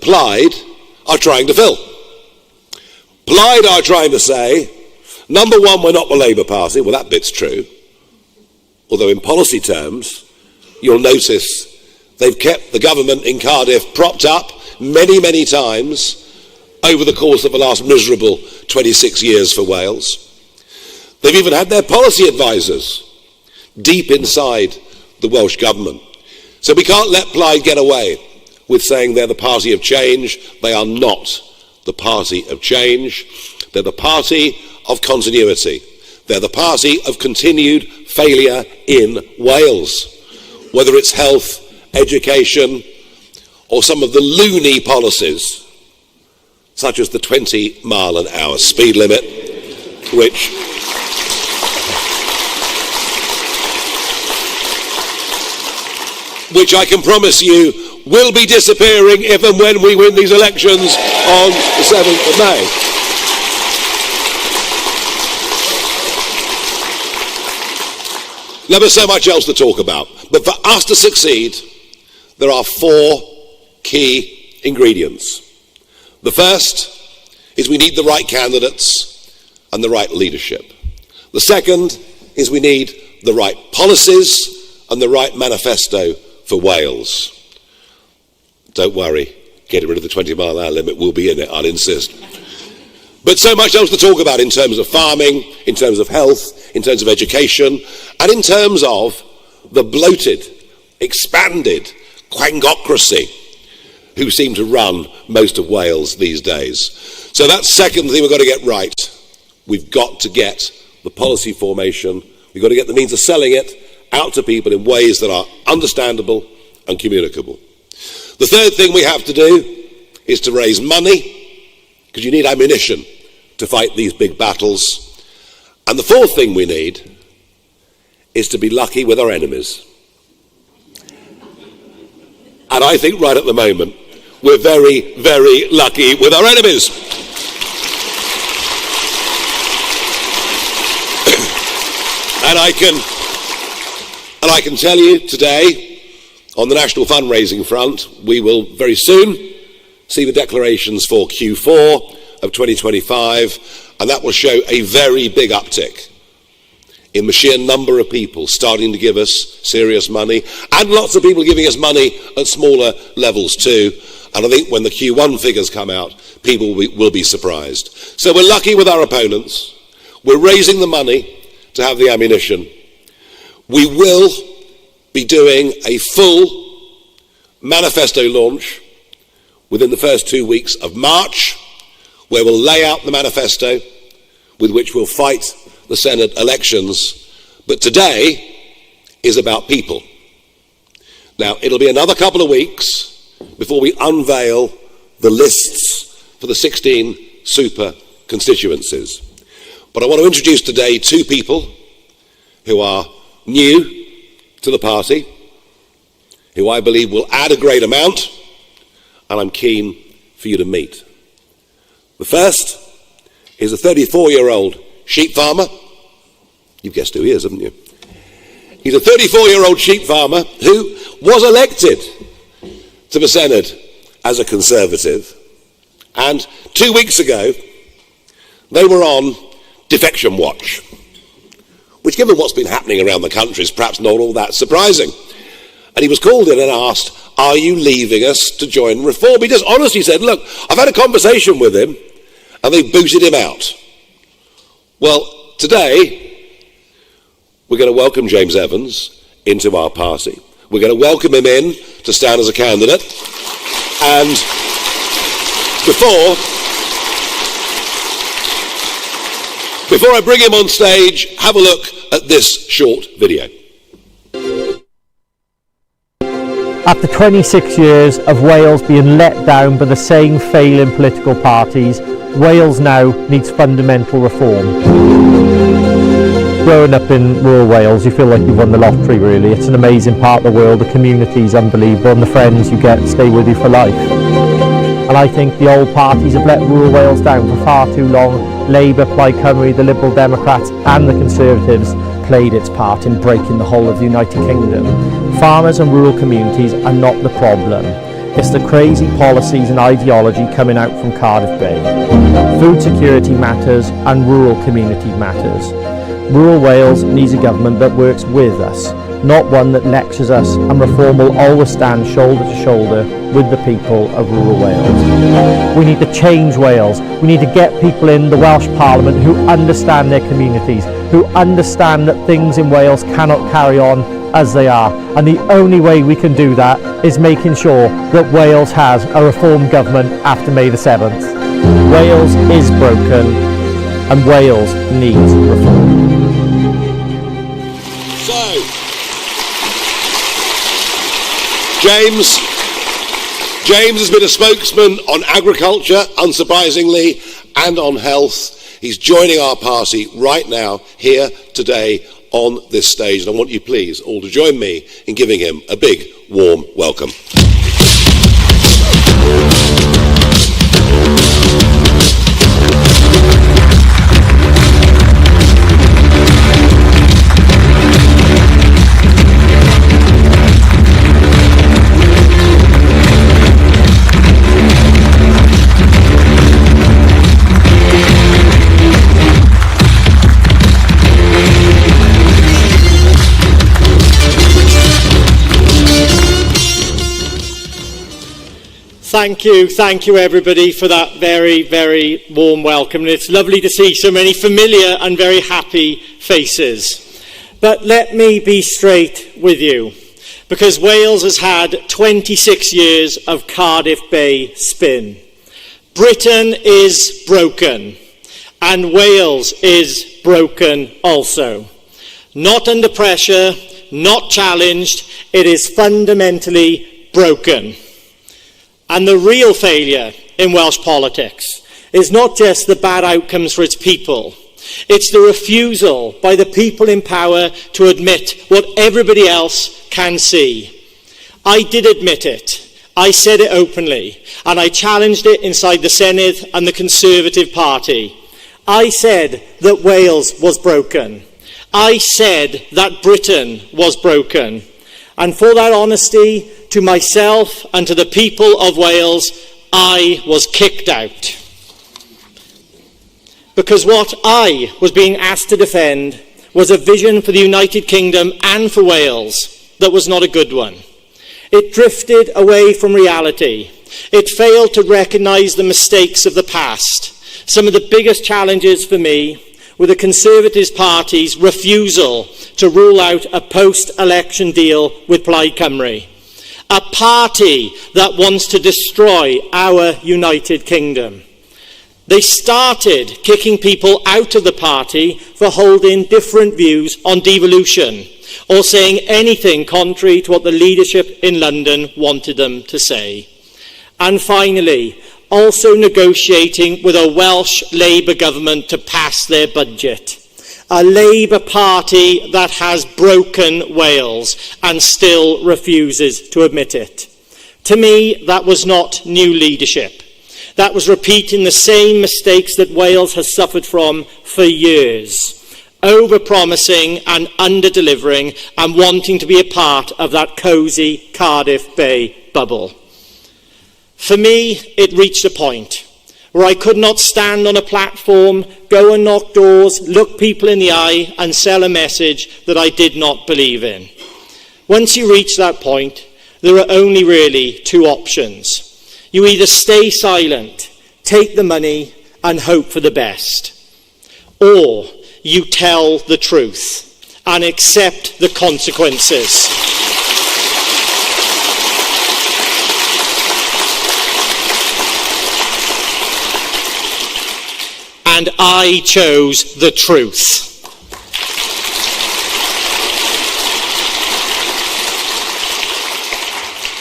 that Plaid are trying to fill. Plaid are trying to say, number one, we're not the Labour Party. Well, that bit's true. Although in policy terms, you'll notice they've kept the government in Cardiff propped up many, many times over the course of the last miserable 26 years for Wales. They've even had their policy advisors deep inside the Welsh government. So we can't let Plaid get away with saying they're the party of change. They are not the party of change. They're the party of continuity. They're the party of continued failure in Wales, whether it's health, education, or some of the loony policies, such as the 20-mile-an-hour speed limit, which I can promise you will be disappearing if and when we win these elections on the 7th of May. Now, there's so much else to talk about, but for us to succeed, there are 4 key ingredients. The first is we need the right candidates and the right leadership. The second is we need the right policies and the right manifesto for Wales. Don't worry, getting rid of the 20-mile-an-hour limit will be in it, I'll insist. But so much else to talk about in terms of farming, in terms of health, in terms of education, and in terms of the bloated, expanded quangocracy who seem to run most of Wales these days. So that's the second thing we've got to get right. We've got to get the policy formation, we've got to get the means of selling it out to people in ways that are understandable and communicable. The third thing we have to do is to raise money, because you need ammunition to fight these big battles. And the fourth thing we need is to be lucky with our enemies. And I think right at the moment, we're very, very lucky with our enemies. And I can tell you today, on the national fundraising front, we will very soon see the declarations for Q4 of 2025, and that will show a very big uptick in the sheer number of people starting to give us serious money, and lots of people giving us money at smaller levels too. And I think when the Q1 figures come out, people will be surprised. So we're lucky with our opponents. We're raising the money to have the ammunition. We will be doing a full manifesto launch within the first 2 weeks of March, where we'll lay out the manifesto with which we'll fight the Senate elections. But today is about people. Now, it'll be another couple of weeks before we unveil the lists for the 16 super constituencies. But I want to introduce today 2 people who are new to the party, who I believe will add a great amount, and I'm keen for you to meet. The first is a 34-year-old sheep farmer. You've guessed who he is, haven't you? He's a 34-year-old sheep farmer who was elected to the Senate as a Conservative, and 2 weeks ago they were on defection watch, which, given what's been happening around the country, is perhaps not all that surprising. And he was called in and asked, are you leaving us to join Reform? He just honestly said, look, I've had a conversation with him and they booted him out. Well, today we're going to welcome James Evans into our party. We're going to welcome him in to stand as a candidate. And before I bring him on stage, have a look at this short video. After 26 years of Wales being let down by the same failing political parties, Wales now needs fundamental reform. Growing up in rural Wales, you feel like you've won the lottery, really. It's an amazing part of the world, the community's unbelievable, and the friends you get stay with you for life. And I think the old parties have let rural Wales down for far too long. Labour, Plaid Cymru, the Liberal Democrats and the Conservatives played its part in breaking the whole of the United Kingdom. Farmers and rural communities are not the problem. It's the crazy policies and ideology coming out from Cardiff Bay. Food security matters and rural community matters. Rural Wales needs a government that works with us, not one that lectures us, and Reform will always stand shoulder to shoulder with the people of rural Wales. We need to change Wales. We need to get people in the Welsh Parliament who understand their communities, who understand that things in Wales cannot carry on as they are. And the only way we can do that is making sure that Wales has a Reform government after May the 7th. Wales is broken and Wales needs reform. So, James has been a spokesman on agriculture, unsurprisingly, and on health. He's joining our party right now, here today, on this stage. And I want you please all to join me in giving him a big, warm welcome. Thank you everybody for that very, very warm welcome. And it's lovely to see so many familiar and very happy faces. But let me be straight with you, because Wales has had 26 years of Cardiff Bay spin. Britain is broken, and Wales is broken also. Not under pressure, not challenged, it is fundamentally broken. And the real failure in Welsh politics is not just the bad outcomes for its people. It's the refusal by the people in power to admit what everybody else can see. I did admit it. I said it openly. And I challenged it inside the Senedd and the Conservative Party. I said that Wales was broken. I said that Britain was broken. And for that honesty, to myself and to the people of Wales, I was kicked out. Because what I was being asked to defend was a vision for the United Kingdom and for Wales that was not a good one. It drifted away from reality. It failed to recognise the mistakes of the past. Some of the biggest challenges for me were the Conservative Party's refusal to rule out a post-election deal with Plaid Cymru. A party that wants to destroy our United Kingdom. They started kicking people out of the party for holding different views on devolution or saying anything contrary to what the leadership in London wanted them to say. And finally, also negotiating with a Welsh Labour government to pass their budget. A Labour Party that has broken Wales and still refuses to admit it. To me, that was not new leadership. That was repeating the same mistakes that Wales has suffered from for years. Over-promising and under-delivering and wanting to be a part of that cosy Cardiff Bay bubble. For me, it reached a point where I could not stand on a platform, go and knock doors, look people in the eye and sell a message that I did not believe in. Once you reach that point, there are only really two options. You either stay silent, take the money and hope for the best, or you tell the truth and accept the consequences. And I chose the truth.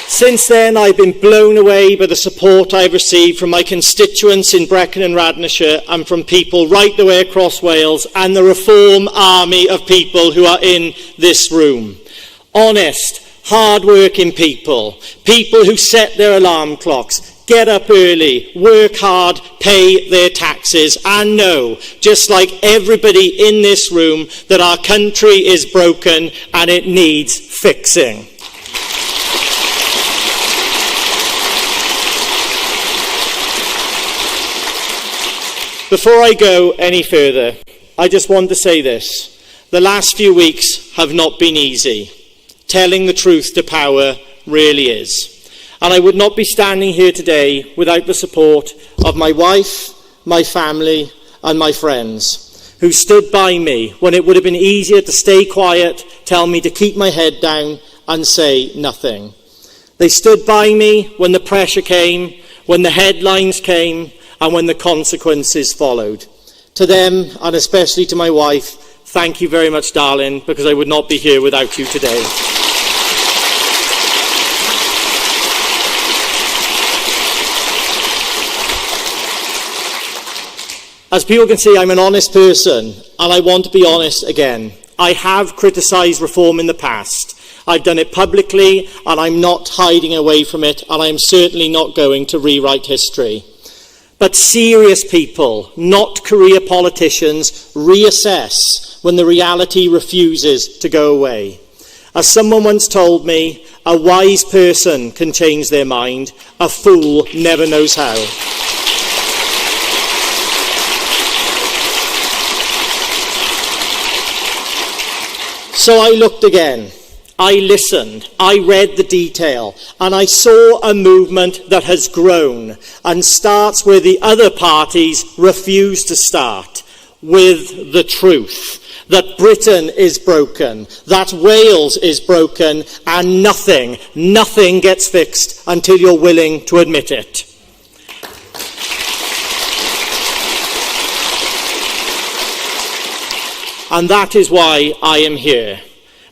Since then, I've been blown away by the support I've received from my constituents in Brecon and Radnorshire and from people right the way across Wales and the Reform army of people who are in this room. Honest, hard-working people, people who set their alarm clocks, get up early, work hard, pay their taxes, and know, just like everybody in this room, that our country is broken and it needs fixing. Before I go any further, I just want to say this. The last few weeks have not been easy. Telling the truth to power really is. And I would not be standing here today without the support of my wife, my family, and my friends, who stood by me when it would have been easier to stay quiet, tell me to keep my head down, and say nothing. They stood by me when the pressure came, when the headlines came, and when the consequences followed. To them, and especially to my wife, thank you very much, darling, because I would not be here without you today. As people can see, I'm an honest person, and I want to be honest again. I have criticised reform in the past. I've done it publicly, and I'm not hiding away from it, and I'm certainly not going to rewrite history. But serious people, not career politicians, reassess when the reality refuses to go away. As someone once told me, a wise person can change their mind, a fool never knows how. So I looked again. I listened, I read the detail, and I saw a movement that has grown and starts where the other parties refuse to start, with the truth that Britain is broken, that Wales is broken, and nothing gets fixed until you're willing to admit it. And that is why I am here.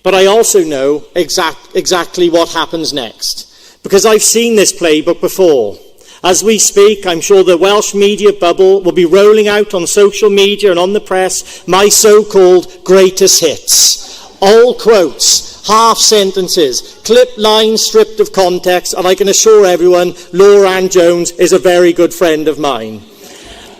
But I also know exactly what happens next, because I've seen this playbook before. As we speak, I'm sure the Welsh media bubble will be rolling out on social media and on the press my so-called greatest hits. All quotes, half sentences, clipped lines stripped of context, and I can assure everyone Laura Ann Jones is a very good friend of mine.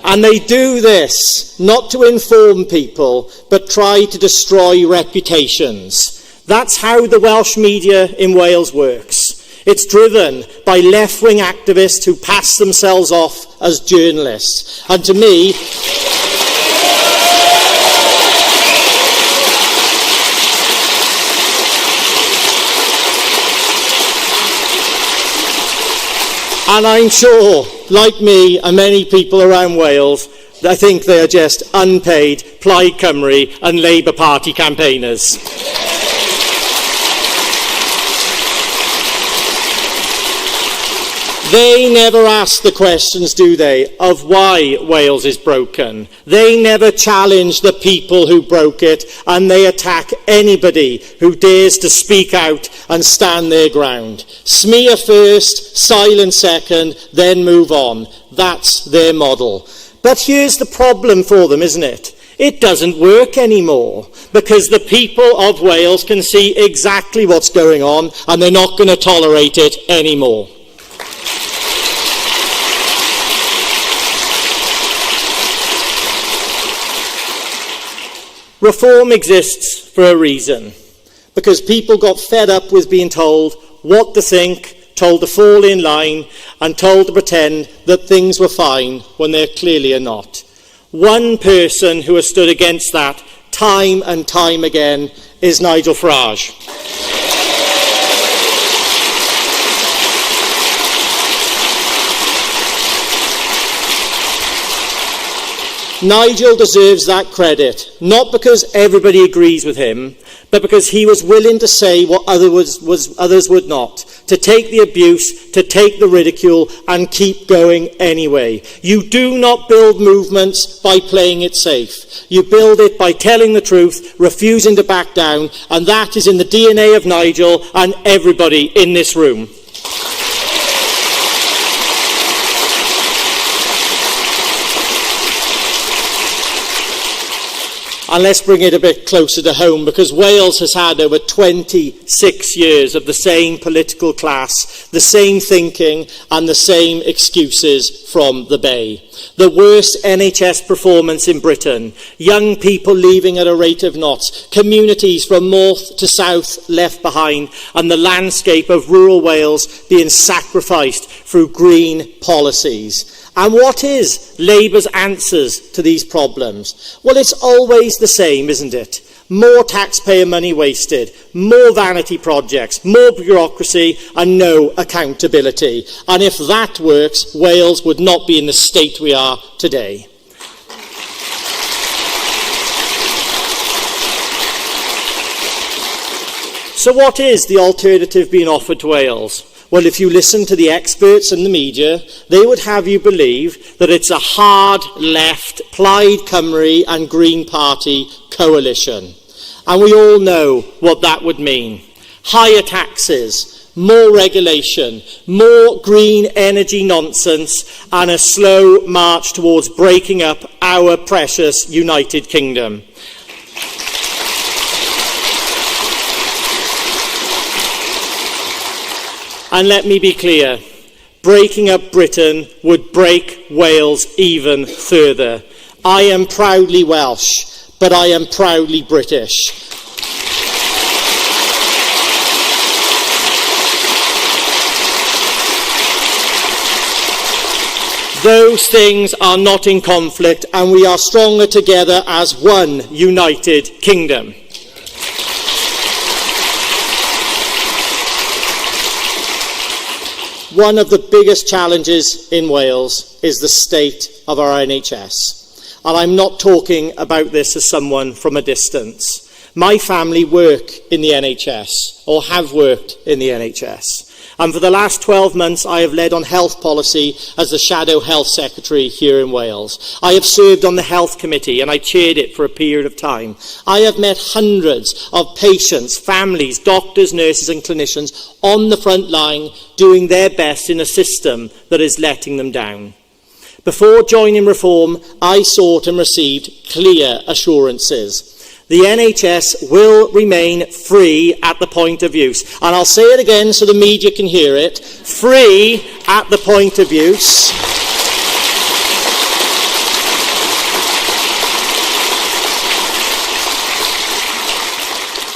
And they do this not to inform people, but try to destroy reputations. That's how the Welsh media in Wales works. It's driven by left-wing activists who pass themselves off as journalists. And to me, and I'm sure, like me and many people around Wales, I think they are just unpaid Plaid Cymru and Labour Party campaigners. They never ask the questions, do they, of why Wales is broken. They never challenge the people who broke it, and they attack anybody who dares to speak out and stand their ground. Smear first, silence second, then move on. That's their model. But here's the problem for them, isn't it? It doesn't work anymore, because the people of Wales can see exactly what's going on, and they're not going to tolerate it anymore. Reform exists for a reason, because people got fed up with being told what to think, told to fall in line, and told to pretend that things were fine when they clearly are not. One person who has stood against that time and time again is Nigel Farage. Nigel deserves that credit, not because everybody agrees with him, but because he was willing to say what others would not, to take the abuse, to take the ridicule, and keep going anyway. You do not build movements by playing it safe. You build it by telling the truth, refusing to back down, and that is in the DNA of Nigel and everybody in this room. And let's bring it a bit closer to home, because Wales has had over 26 years of the same political class, the same thinking and the same excuses from the Bay. The worst NHS performance in Britain, young people leaving at a rate of knots, communities from north to south left behind, and the landscape of rural Wales being sacrificed through green policies. And what is Labour's answers to these problems? Well, it's always the same, isn't it? More taxpayer money wasted, more vanity projects, more bureaucracy, and no accountability. And if that works, Wales would not be in the state we are today. So what is the alternative being offered to Wales? Well, if you listen to the experts and the media, they would have you believe that it's a hard left, Plaid Cymru and Green Party coalition. And we all know what that would mean. Higher taxes, more regulation, more green energy nonsense, and a slow march towards breaking up our precious United Kingdom. And let me be clear, breaking up Britain would break Wales even further. I am proudly Welsh, but I am proudly British. Those things are not in conflict, and we are stronger together as one United Kingdom. One of the biggest challenges in Wales is the state of our NHS. And I'm not talking about this as someone from a distance. My family work in the NHS, or have worked in the NHS. And for the last 12 months, I have led on health policy as the Shadow Health Secretary here in Wales. I have served on the Health Committee, and I chaired it for a period of time. I have met hundreds of patients, families, doctors, nurses and clinicians on the front line doing their best in a system that is letting them down. Before joining Reform, I sought and received clear assurances. The NHS will remain free at the point of use. And I'll say it again so the media can hear it. Free at the point of use.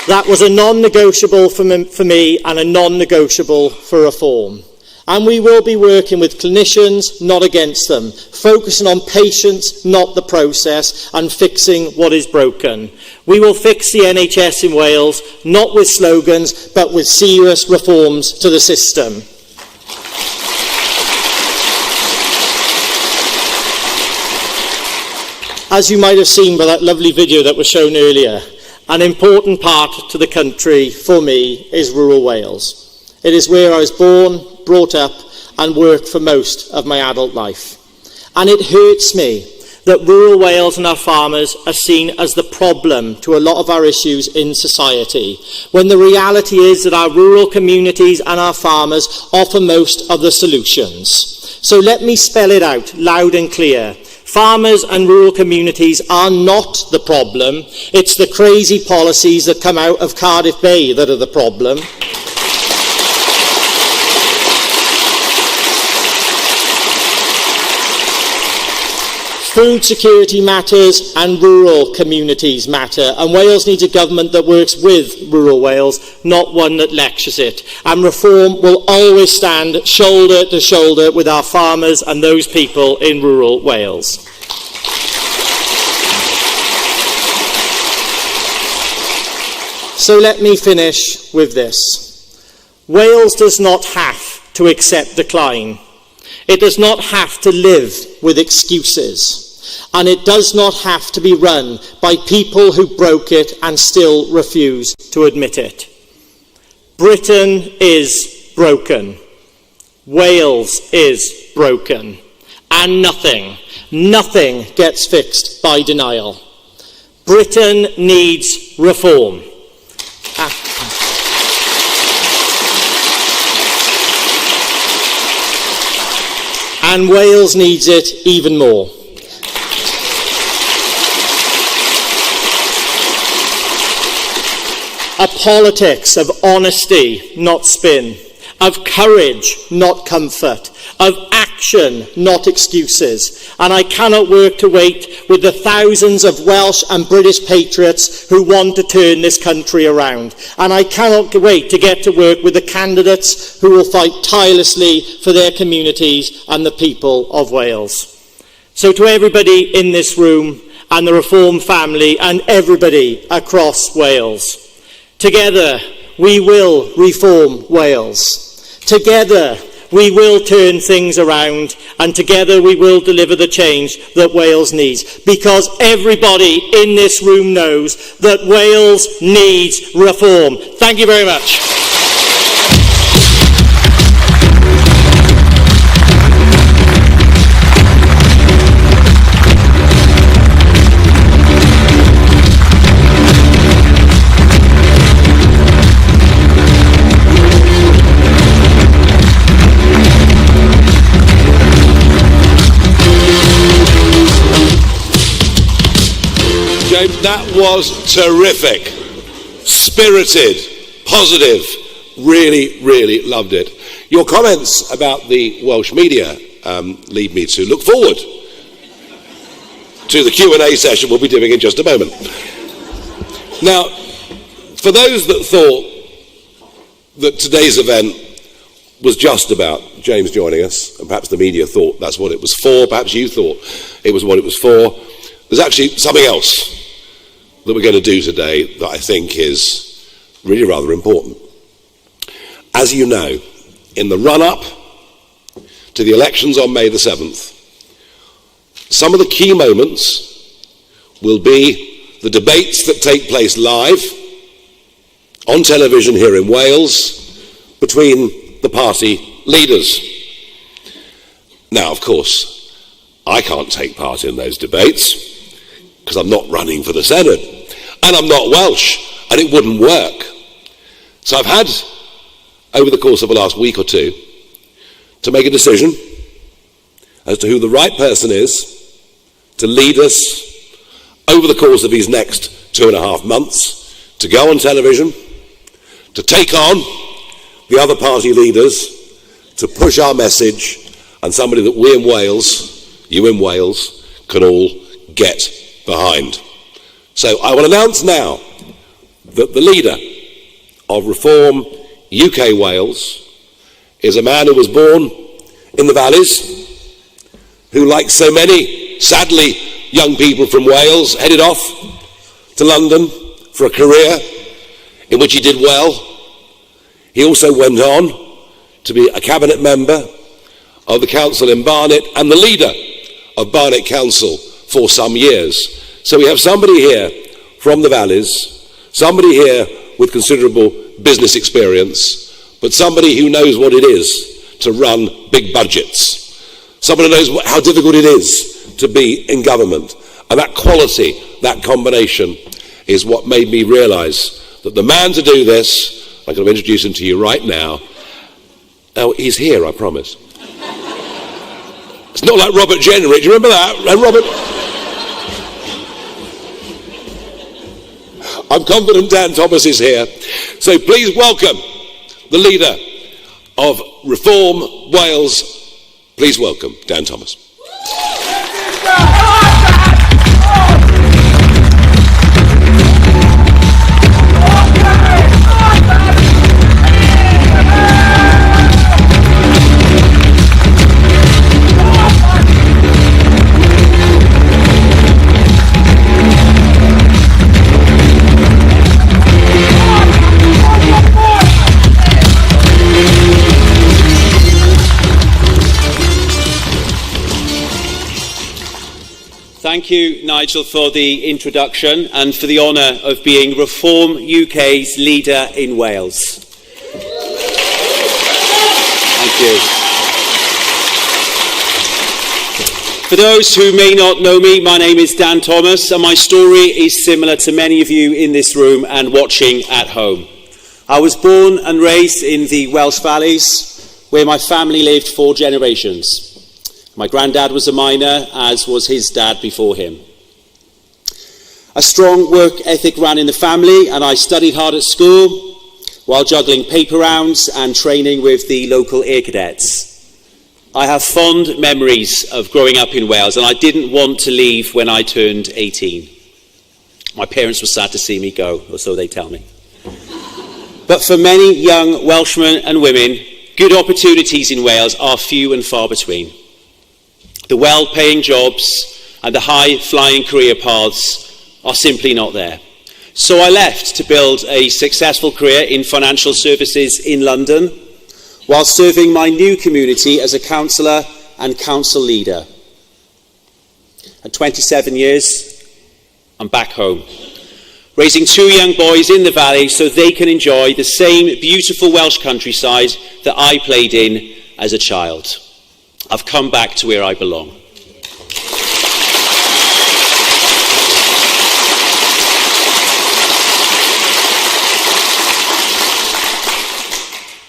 That was a non-negotiable for me and a non-negotiable for Reform. And we will be working with clinicians, not against them, focusing on patients, not the process, and fixing what is broken. We will fix the NHS in Wales, not with slogans, but with serious reforms to the system. As you might have seen by that lovely video that was shown earlier, an important part to the country, for me, is rural Wales. It is where I was born, brought up and worked for most of my adult life. And it hurts me that rural Wales and our farmers are seen as the problem to a lot of our issues in society, when the reality is that our rural communities and our farmers offer most of the solutions. So let me spell it out loud and clear. Farmers and rural communities are not the problem. It's the crazy policies that come out of Cardiff Bay that are the problem. Food security matters and rural communities matter, and Wales needs a government that works with rural Wales, not one that lectures it. And Reform will always stand shoulder to shoulder with our farmers and those people in rural Wales. So let me finish with this. Wales does not have to accept decline. It does not have to live with excuses, and it does not have to be run by people who broke it and still refuse to admit it. Britain is broken. Wales is broken. And nothing gets fixed by denial. Britain needs reform. And Wales needs it even more. a politics of honesty, not spin, of courage, not comfort, of action, not excuses. And I cannot work to wait with the thousands of Welsh and British patriots who want to turn this country around. And I cannot wait to get to work with the candidates who will fight tirelessly for their communities and the people of Wales. So to everybody in this room and the Reform family and everybody across Wales, together we will reform Wales. Together, we will turn things around, and together we will deliver the change that Wales needs. Because everybody in this room knows that Wales needs reform. Thank you very much. James, that was terrific, spirited, positive, really, really loved it. Your comments about the Welsh media lead me to look forward to the Q&A session we'll be doing in just a moment. Now, for those that thought that today's event was just about James joining us, and perhaps the media thought that's what it was for, perhaps you thought it was what it was for, there's actually something else that we're going to do today that I think is really rather important. As you know, in the run-up to the elections on May the 7th, some of the key moments will be the debates that take place live on television here in Wales between the party leaders. Now, of course, I can't take part in those debates because I'm not running for the Senate, and I'm not Welsh, and it wouldn't work. So I've had, over the course of the last week or two, to make a decision as to who the right person is to lead us over the course of these next 2.5 months, to go on television, to take on the other party leaders, to push our message, and somebody that we in Wales, you in Wales, can all get behind. So I will announce now that the leader of Reform UK Wales is a man who was born in the valleys, who, like so many, sadly, young people from Wales, headed off to London for a career in which he did well. He also went on to be a cabinet member of the council in Barnet and the leader of Barnet Council for some years. So we have somebody here from the valleys, somebody here with considerable business experience, but somebody who knows what it is to run big budgets, somebody who knows how difficult it is to be in government. And that quality, that combination, is what made me realise that the man to do this, I'm going to introduce him to you right now. Now, he's here, I promise. It's not like Robert Jenrick. Do you remember that? Robert? I'm confident Dan Thomas is here. So please welcome the leader of Reform Wales. Please welcome Dan Thomas. Thank you, Nigel, for the introduction and for the honour of being Reform UK's leader in Wales. Thank you. For those who may not know me, my name is Dan Thomas, and my story is similar to many of you in this room and watching at home. I was born and raised in the Welsh Valleys, where my family lived 4 generations. My granddad was a miner, as was his dad before him. I A strong work ethic ran in the family, and I studied hard at school while juggling paper rounds and training with the local Air Cadets. I have fond memories of growing up in Wales, and I didn't want to leave when I turned 18. My parents were sad to see me go, or so they tell me. But for many young Welshmen and women, good opportunities in Wales are few and far between. The well-paying jobs and the high-flying career paths are simply not there. So I left to build a successful career in financial services in London, while serving my new community as a councillor and council leader. At 27 years, I'm back home, raising 2 young boys in the valley so they can enjoy the same beautiful Welsh countryside that I played in as a child. I've come back to where I belong.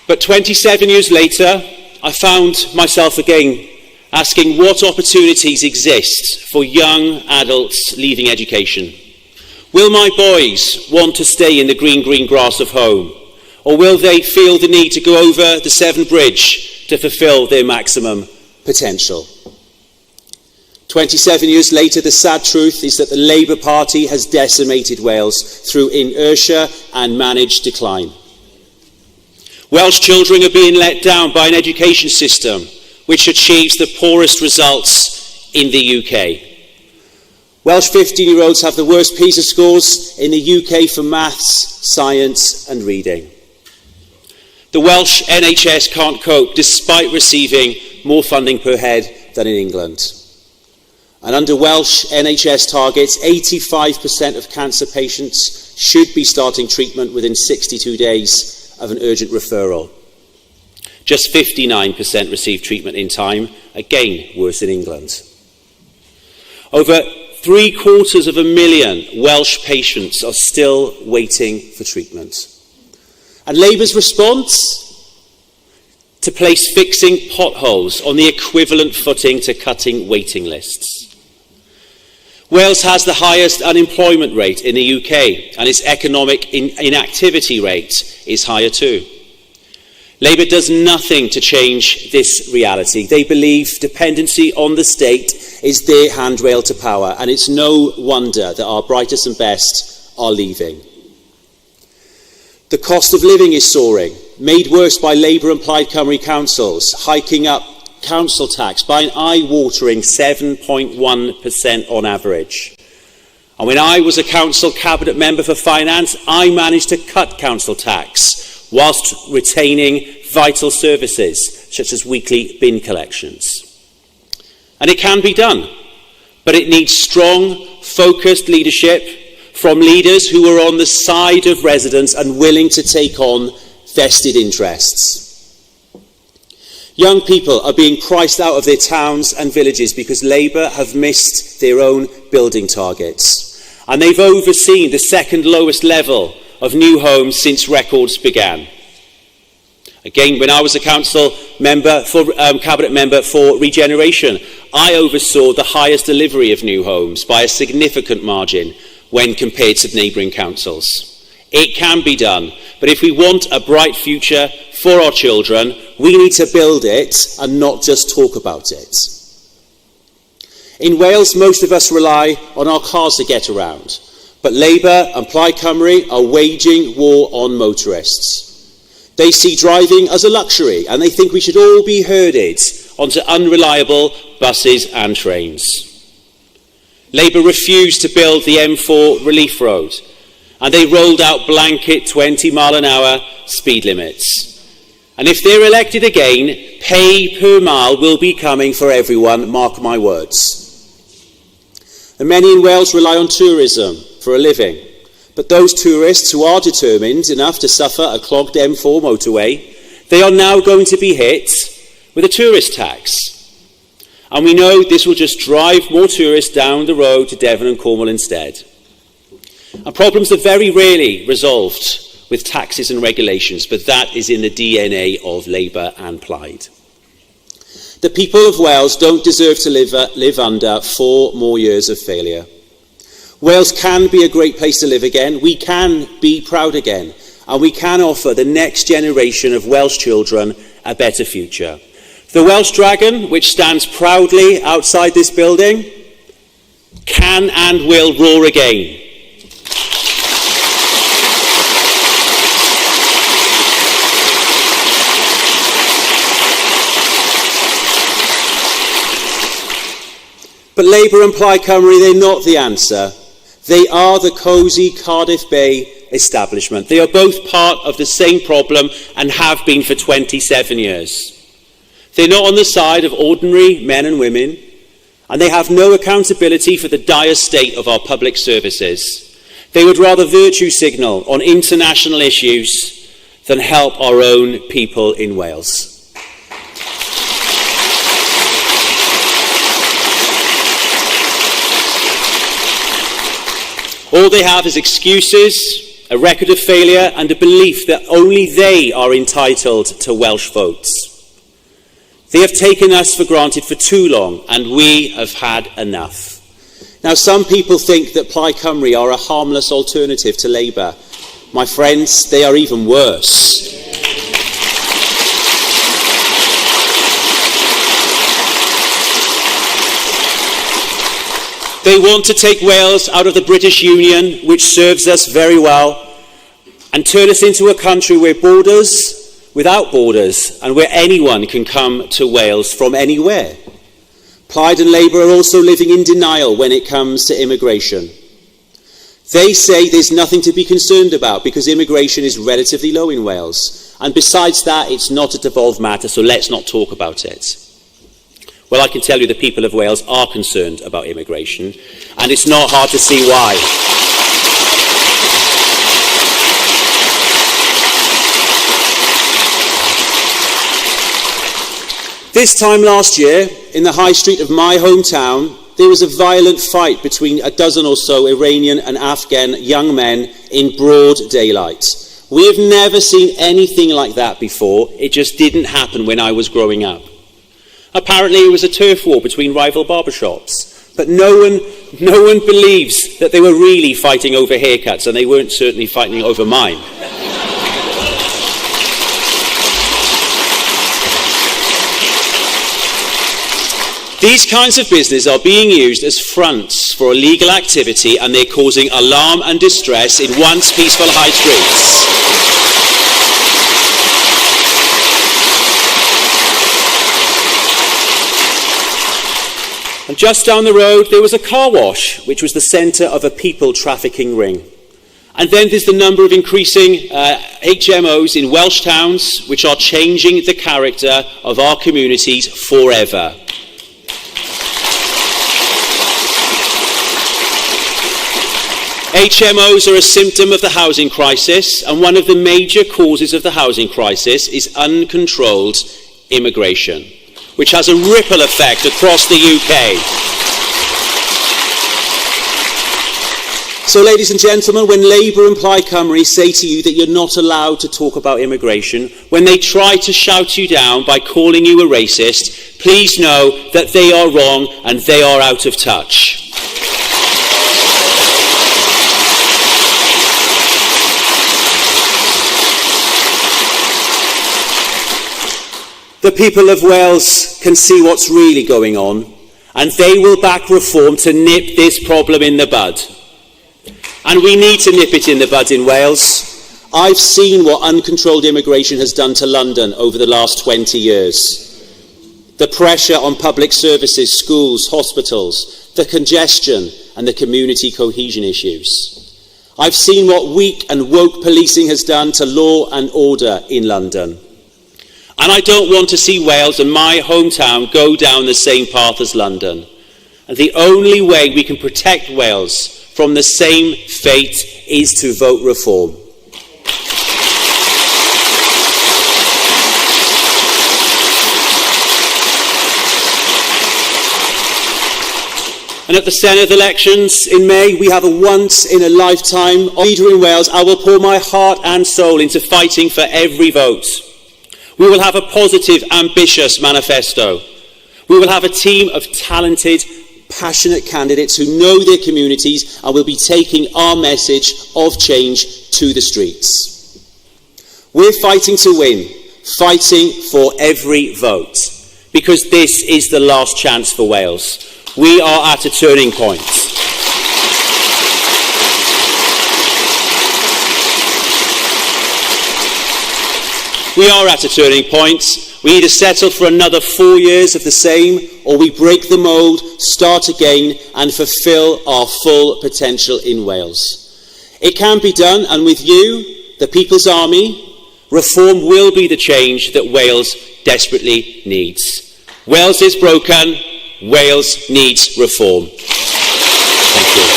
But 27 years later, I found myself again asking what opportunities exist for young adults leaving education. Will my boys want to stay in the green grass of home? Or will they feel the need to go over the Severn Bridge to fulfil their maximum potential? 27 years later, the sad truth is that the Labour Party has decimated Wales through inertia and managed decline. Welsh children are being let down by an education system which achieves the poorest results in the UK. Welsh 15-year-olds have the worst PISA scores in the UK for maths, science and reading. The Welsh NHS can't cope despite receiving more funding per head than in England. And under Welsh NHS targets, 85% of cancer patients should be starting treatment within 62 days of an urgent referral. Just 59% receive treatment in time, again worse in England. Over 750,000 Welsh patients are still waiting for treatment. And Labour's response? To place fixing potholes on the equivalent footing to cutting waiting lists. Wales has the highest unemployment rate in the UK, and its economic inactivity rate is higher too. Labour does nothing to change this reality. They believe dependency on the state is their handrail to power, and it's no wonder that our brightest and best are leaving. The cost of living is soaring, made worse by Labour and Plaid Cymru councils, hiking up council tax by an eye-watering 7.1% on average. And when I was a council cabinet member for finance, I managed to cut council tax whilst retaining vital services such as weekly bin collections. And it can be done, but it needs strong, focused leadership from leaders who are on the side of residents and willing to take on vested interests. Young people are being priced out of their towns and villages because Labour have missed their own building targets. And they've overseen the second lowest level of new homes since records began. Again, when I was a cabinet member for regeneration, I oversaw the highest delivery of new homes by a significant margin when compared to neighbouring councils. It can be done, but if we want a bright future for our children, we need to build it and not just talk about it. In Wales, most of us rely on our cars to get around, but Labour and Plaid Cymru are waging war on motorists. They see driving as a luxury, and they think we should all be herded onto unreliable buses and trains. Labour refused to build the M4 relief road, and they rolled out blanket 20-mile-an-hour speed limits. And if they're elected again, pay per mile will be coming for everyone, mark my words. And many in Wales rely on tourism for a living. But those tourists who are determined enough to suffer a clogged M4 motorway, they are now going to be hit with a tourist tax. And we know this will just drive more tourists down the road to Devon and Cornwall instead. And problems are very rarely resolved with taxes and regulations, but that is in the DNA of Labour and Plaid. The people of Wales don't deserve to live under 4 more years of failure. Wales can be a great place to live again. We can be proud again. And we can offer the next generation of Welsh children a better future. The Welsh Dragon, which stands proudly outside this building, can and will roar again. But Labour and Plaid Cymru, they're not the answer. They are the cosy Cardiff Bay establishment. They are both part of the same problem and have been for 27 years. They're not on the side of ordinary men and women, and they have no accountability for the dire state of our public services. They would rather virtue signal on international issues than help our own people in Wales. All they have is excuses, a record of failure, and a belief that only they are entitled to Welsh votes. They have taken us for granted for too long, and we have had enough. Now, some people think that Plaid Cymru are a harmless alternative to Labour. My friends, they are even worse. They want to take Wales out of the British Union, which serves us very well, and turn us into a country where without borders, and where anyone can come to Wales from anywhere. Plaid and Labour are also living in denial when it comes to immigration. They say there's nothing to be concerned about because immigration is relatively low in Wales. And besides that, it's not a devolved matter, so let's not talk about it. Well, I can tell you the people of Wales are concerned about immigration, and it's not hard to see why. This time last year, in the high street of my hometown, there was a violent fight between a dozen or so Iranian and Afghan young men in broad daylight. We have never seen anything like that before. It just didn't happen when I was growing up. Apparently it was a turf war between rival barbershops, but no one believes that they were really fighting over haircuts, and they weren't certainly fighting over mine. These kinds of business are being used as fronts for illegal activity, and they're causing alarm and distress in once peaceful high streets. And just down the road, there was a car wash, which was the centre of a people trafficking ring. And then there's the number of increasing HMOs in Welsh towns, which are changing the character of our communities forever. HMOs are a symptom of the housing crisis, and one of the major causes of the housing crisis is uncontrolled immigration, which has a ripple effect across the UK. So, ladies and gentlemen, when Labour and Plaid Cymru say to you that you're not allowed to talk about immigration, when they try to shout you down by calling you a racist, please know that they are wrong and they are out of touch. The people of Wales can see what's really going on, and they will back reform to nip this problem in the bud. And we need to nip it in the bud in Wales. I've seen what uncontrolled immigration has done to London over the last 20 years. The pressure on public services, schools, hospitals, the congestion and the community cohesion issues. I've seen what weak and woke policing has done to law and order in London. And I don't want to see Wales and my hometown go down the same path as London. And the only way we can protect Wales from the same fate is to vote reform. And at the Senedd elections in May, we have a once-in-a-lifetime leader in Wales. I will pour my heart and soul into fighting for every vote. We will have a positive, ambitious manifesto. We will have a team of talented, passionate candidates who know their communities and will be taking our message of change to the streets. We're fighting to win, fighting for every vote, because this is the last chance for Wales. We are at a turning point. We are at a turning point. We either settle for another 4 years of the same, or we break the mould, start again, and fulfil our full potential in Wales. It can be done, and with you, the People's Army, reform will be the change that Wales desperately needs. Wales is broken. Wales needs reform. Thank you.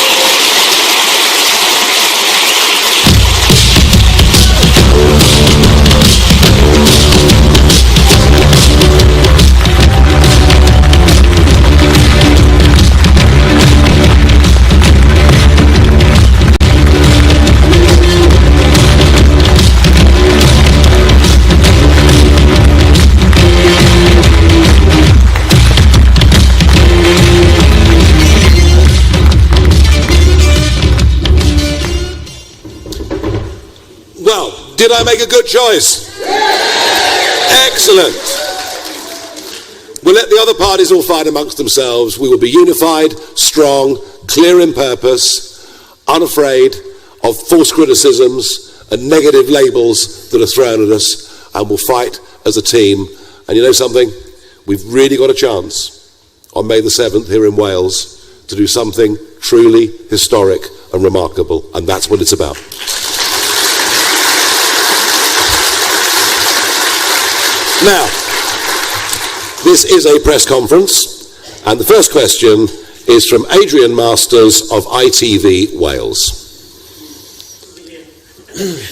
Did I make a good choice? Excellent. We'll let the other parties all fight amongst themselves. We will be unified, strong, clear in purpose, unafraid of false criticisms and negative labels that are thrown at us, and we'll fight as a team. And you know something? We've really got a chance on May the 7th here in Wales to do something truly historic and remarkable, and that's what it's about. Now, this is a press conference, and the first question is from Adrian Masters of ITV Wales.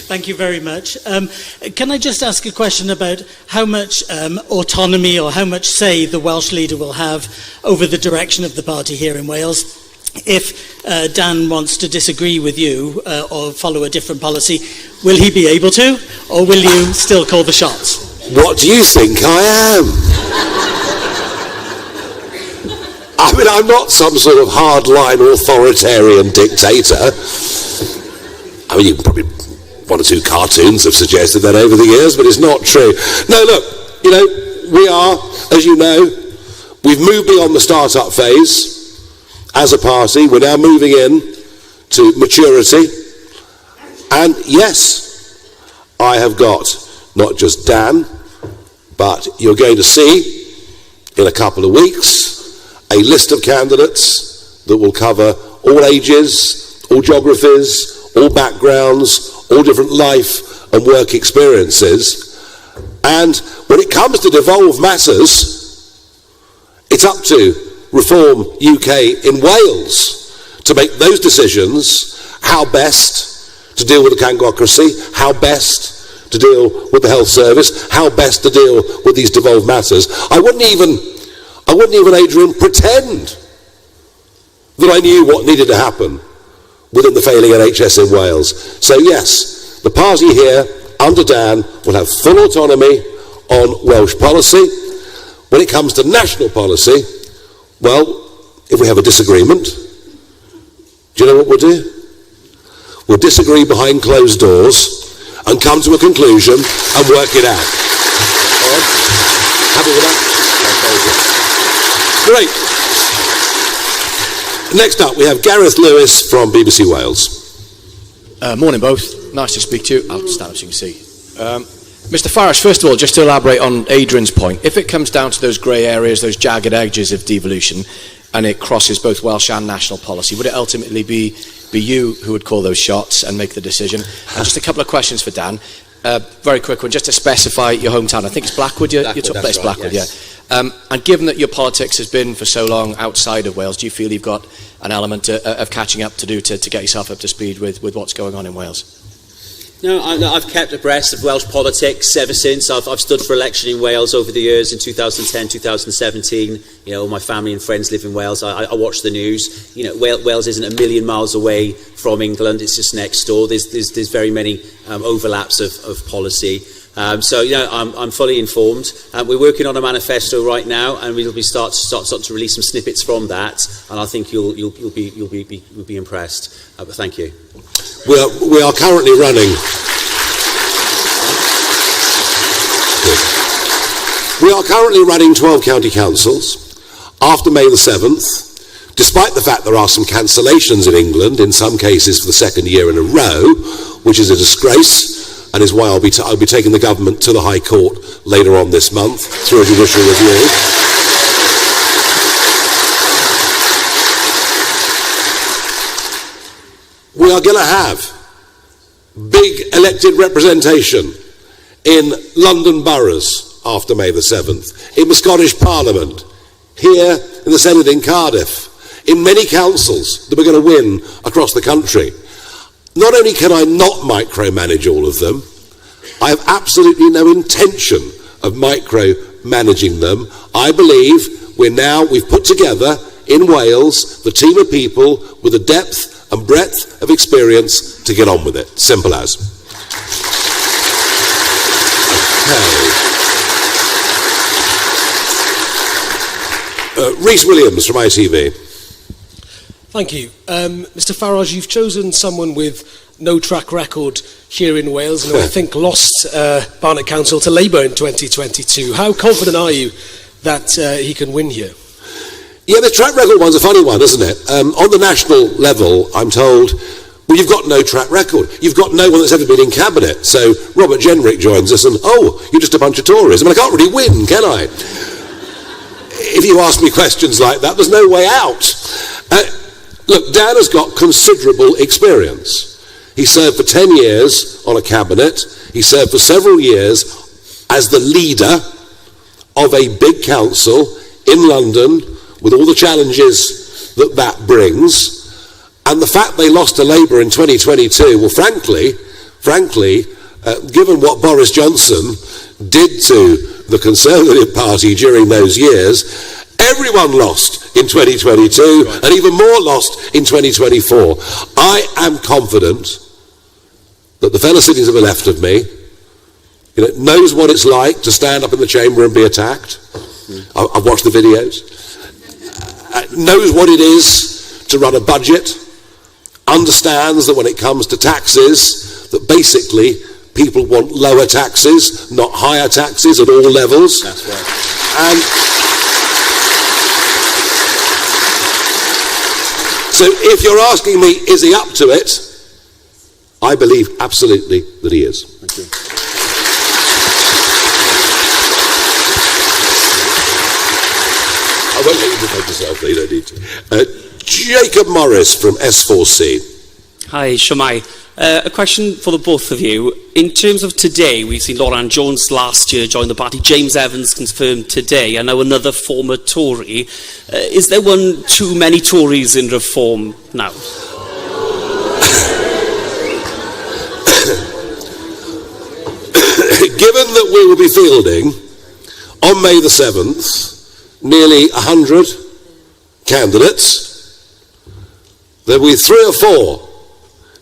Thank you very much. Can I just ask a question about how much autonomy or how much say the Welsh leader will have over the direction of the party here in Wales? If Dan wants to disagree with you or follow a different policy, will he be able to, or will you still call the shots? What do you think I am? I mean, I'm not some sort of hardline authoritarian dictator. I mean, you can probably, one or two cartoons have suggested that over the years, but it's not true. No, look, you know, we are, as you know, we've moved beyond the start-up phase as a party. We're now moving in to maturity. And yes, I have got not just Dan, but you're going to see in a couple of weeks a list of candidates that will cover all ages, all geographies, all backgrounds, all different life and work experiences. And when it comes to devolved matters, it's up to Reform UK in Wales to make those decisions, how best to deal with the kangocracy, how best to deal with the health service, how best to deal with these devolved matters. I wouldn't even, Adrian, pretend that I knew what needed to happen within the failing NHS in Wales. So yes, the party here under Dan will have full autonomy on Welsh policy. When it comes to national policy, well, if we have a disagreement, do you know what we'll do? We'll disagree behind closed doors and come to a conclusion and work it out. All right? Happy with that? Great. Next up, we have Gareth Lewis from BBC Wales. Morning, both. Nice to speak to you. I'll stand up so you can see. Mr. Farage, first of all, just to elaborate on Adrian's point, if it comes down to those grey areas, those jagged edges of devolution, and it crosses both Welsh and national policy, would it ultimately be you who would call those shots and make the decision? And just a couple of questions for Dan. Very quick one, just to specify your hometown. I think it's Blackwood, your top place, right, Blackwood, yes. Yeah. And given that your politics has been for so long outside of Wales, do you feel you've got an element of catching up to do to get yourself up to speed with what's going on in Wales? No, I've kept abreast of Welsh politics ever since. I've stood for election in Wales over the years in 2010, 2017. You know, all my family and friends live in Wales. I watch the news. You know, Wales isn't a million miles away from England. It's just next door. There's very many overlaps of policy. So, I'm fully informed. We're working on a manifesto right now, and we'll be start to release some snippets from that, and I think you'll be impressed. But thank you. We are currently running. We are currently running 12 county councils after May the 7th, despite the fact there are some cancellations in England, in some cases for the second year in a row, which is a disgrace, and is why I'll be taking the government to the High Court later on this month through a judicial review. We are going to have big elected representation in London boroughs after May the 7th, in the Scottish Parliament, here in the Senate in Cardiff, in many councils that we're going to win across the country. Not only can I not micromanage all of them, I have absolutely no intention of micromanaging them. I believe we've put together in Wales the team of people with the depth and breadth of experience to get on with it. Simple as. Okay. Rhys Williams from ITV. Thank you. Mr Farage, you've chosen someone with no track record here in Wales and who I think lost Barnet Council to Labour in 2022. How confident are you that he can win here? Yeah, the track record one's a funny one, isn't it? On the national level, I'm told, well, you've got no track record. You've got no one that's ever been in cabinet. So Robert Jenrick joins us and, you're just a bunch of Tories. I mean, I can't really win, can I? If you ask me questions like that, there's no way out. Look, Dan has got considerable experience. He served for 10 years on a cabinet. He served for several years as the leader of a big council in London with all the challenges that brings. And the fact they lost to Labour in 2022, well, frankly, given what Boris Johnson did to the Conservative Party during those years, everyone lost in 2022 and even more lost in 2024. I am confident that the fellow sitting to the left of me knows what it's like to stand up in the chamber and be attacked. I've watched the videos. Knows what it is to run a budget, understands that when it comes to taxes, that basically people want lower taxes, not higher taxes at all levels. That's right. And so if you're asking me, is he up to it? I believe absolutely that he is. Thank you. I won't let you defend yourself, though, you don't need to. Jacob Morris from S4C. Hi, Shomai. A question for the both of you. In terms of today, we've seen Lorraine Jones last year join the party. James Evans confirmed today, and now another former Tory. Is there one too many Tories in Reform now? Given that we will be fielding on May the 7th nearly 100 candidates, there will be 3 or 4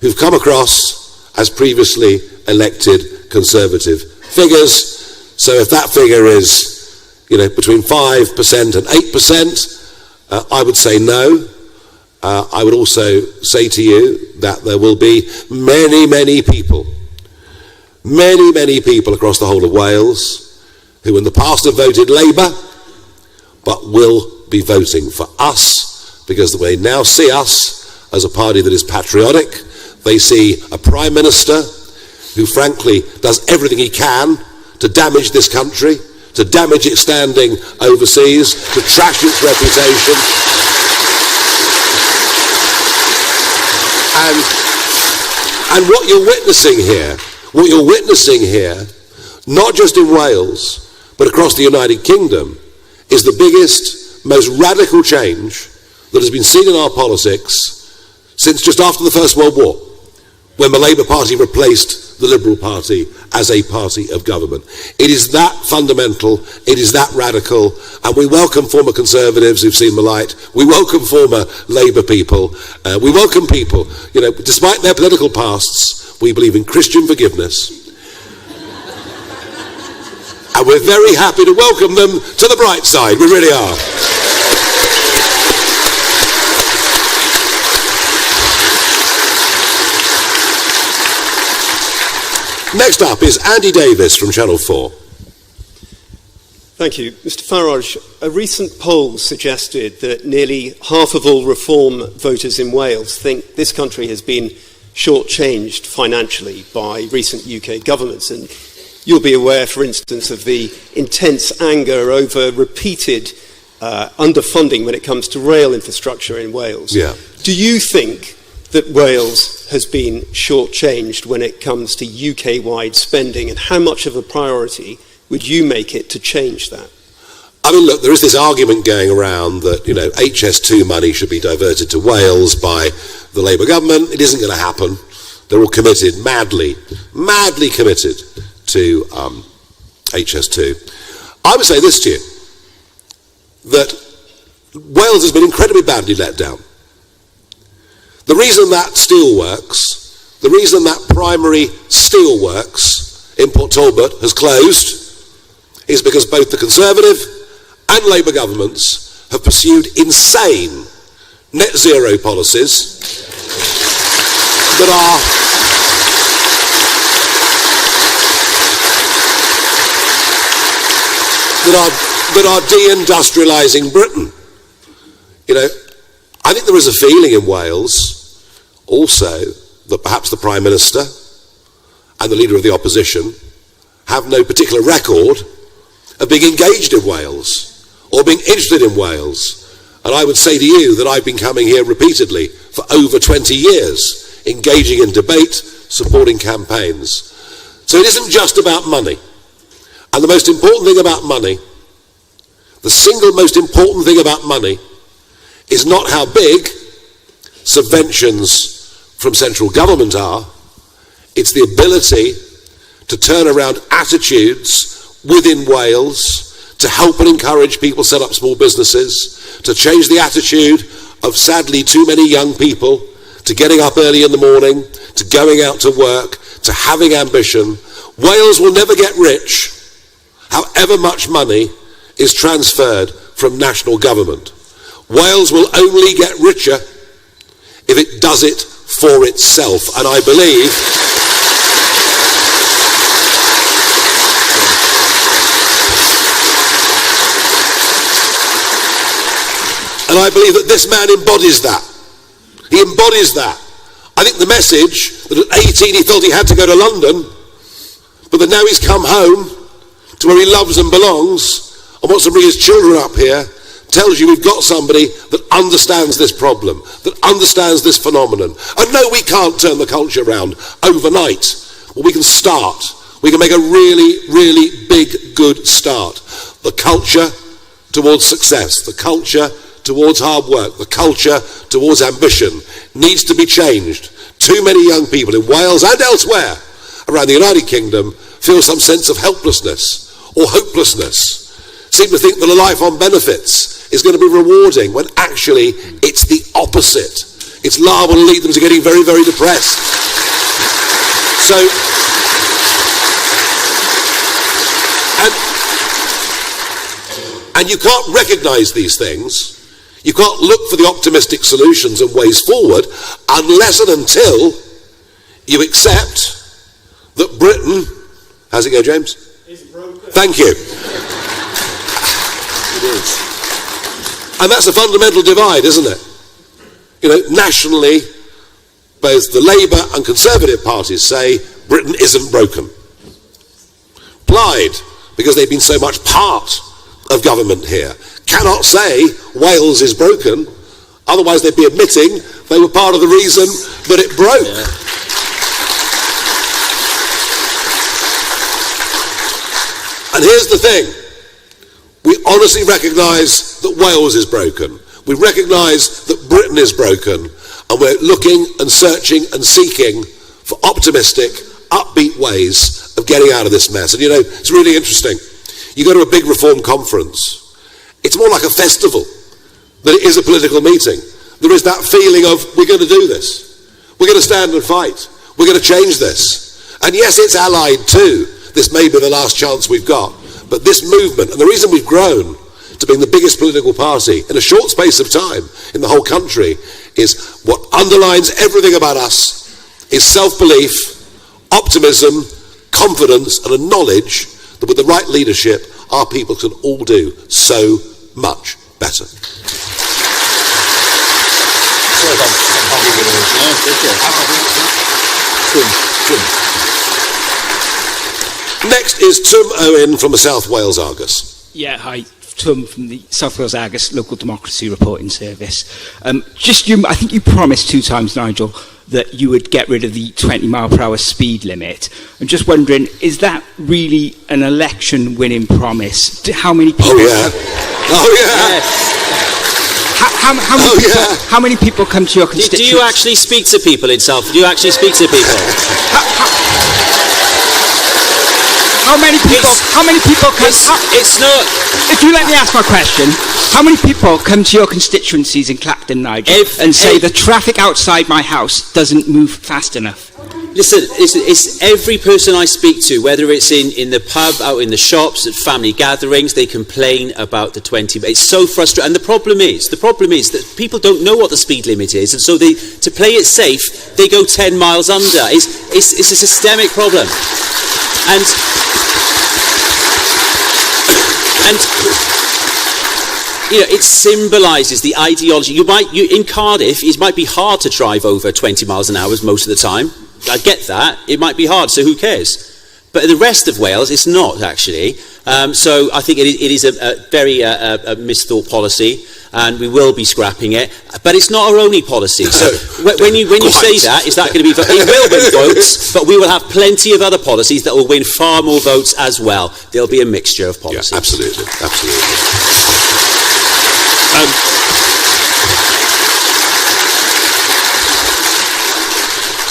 who've come across as previously elected Conservative figures. So if that figure is, between 5% and 8%, I would say no. I would also say to you that there will be many people across the whole of Wales who in the past have voted Labour, but will be voting for us because they now see us as a party that is patriotic. They see a Prime Minister who frankly does everything he can to damage this country, to damage its standing overseas, to trash its reputation. And what you're witnessing here, not just in Wales, but across the United Kingdom, is the biggest, most radical change that has been seen in our politics since just after the First World War, when the Labour Party replaced the Liberal Party as a party of government. It is that fundamental, it is that radical, and we welcome former Conservatives who've seen the light. We welcome former Labour people. We welcome people, despite their political pasts, we believe in Christian forgiveness. And we're very happy to welcome them to the bright side. We really are. Next up is Andy Davis from Channel 4. Thank you. Mr. Farage, a recent poll suggested that nearly half of all Reform voters in Wales think this country has been shortchanged financially by recent UK governments. And you'll be aware, for instance, of the intense anger over repeated underfunding when it comes to rail infrastructure in Wales. Yeah. Do you think that Wales has been shortchanged when it comes to UK-wide spending, and how much of a priority would you make it to change that? I mean, look, there is this argument going around that, HS2 money should be diverted to Wales by the Labour government. It isn't going to happen. They're all committed, madly committed to HS2. I would say this to you, that Wales has been incredibly badly let down. The reason that steelworks, the reason that primary steelworks in Port Talbot has closed is because both the Conservative and Labour governments have pursued insane net zero policies that are deindustrialising Britain. I think there is a feeling in Wales also that perhaps the Prime Minister and the Leader of the Opposition have no particular record of being engaged in Wales or being interested in Wales. And I would say to you that I've been coming here repeatedly for over 20 years, engaging in debate, supporting campaigns. So it isn't just about money. And the most important thing about money, the single most important thing about money, is not how big subventions from central government are, it's the ability to turn around attitudes within Wales to help and encourage people set up small businesses, to change the attitude of sadly too many young people to getting up early in the morning, to going out to work, to having ambition. Wales will never get rich however much money is transferred from national government. Wales will only get richer if it does it for itself. And I believe that this man embodies that. He embodies that. I think the message that at 18 he felt he had to go to London, but that now he's come home to where he loves and belongs and wants to bring his children up here, tells you we've got somebody that understands this problem, that understands this phenomenon. And no, we can't turn the culture around overnight, but we can start. We can make a really, really big, good start. The culture towards success, the culture towards hard work, the culture towards ambition needs to be changed. Too many young people in Wales and elsewhere around the United Kingdom feel some sense of helplessness or hopelessness, seem to think that a life on benefits is going to be rewarding, when actually it's the opposite. It's liable to lead them to getting very, very depressed. And you can't recognise these things, you can't look for the optimistic solutions and ways forward unless and until you accept that Britain, how's it go, James? Is broken. Thank you. It is. And that's a fundamental divide, isn't it? Nationally, both the Labour and Conservative parties say Britain isn't broken. Plaid, because they've been so much part of government here, cannot say Wales is broken, otherwise they'd be admitting they were part of the reason that it broke. Yeah. And here's the thing, we honestly recognise that Wales is broken, we recognise that Britain is broken, and we're looking and searching and seeking for optimistic, upbeat ways of getting out of this mess. And it's really interesting. You go to a big Reform conference, it's more like a festival than it is a political meeting. There is that feeling of, we're going to do this, we're going to stand and fight, we're going to change this. And yes, it's allied too, this may be the last chance we've got, But this movement, and the reason we've grown to being the biggest political party in a short space of time in the whole country, is what underlines everything about us is self-belief, optimism, confidence, and a knowledge that with the right leadership, our people can all do so much better. Next is Tom Owen from the South Wales Argus. Yeah, hi. Tom from the South Wales Argus Local Democracy Reporting Service. I think you promised 2 times, Nigel, that you would get rid of the 20-mile-per-hour speed limit. I'm just wondering, is that really an election-winning promise? How many people? Oh yeah. Yes. How many people come to your constituency? Do you actually speak to people in South? Do you actually speak to people? How many people come? It's not. If you let me ask my question, how many people come to your constituencies in Clacton, Nigel, and say the traffic outside my house doesn't move fast enough? Listen, it's every person I speak to, whether it's in the pub, out in the shops, at family gatherings, they complain about the 20. It's so frustrating. And the problem is that people don't know what the speed limit is, and so to play it safe, they go 10 miles under. It's a systemic problem, and you know, it symbolises the ideology. In Cardiff, it might be hard to drive over 20 miles an hour most of the time. I get that. It might be hard, so who cares? But in the rest of Wales, it's not, actually. So I think it is a very misthought policy, and we will be scrapping it. But it's not our only policy. So when you say that, is that going to be... It will win votes, but we will have plenty of other policies that will win far more votes as well. There'll be a mixture of policies. Yeah, absolutely.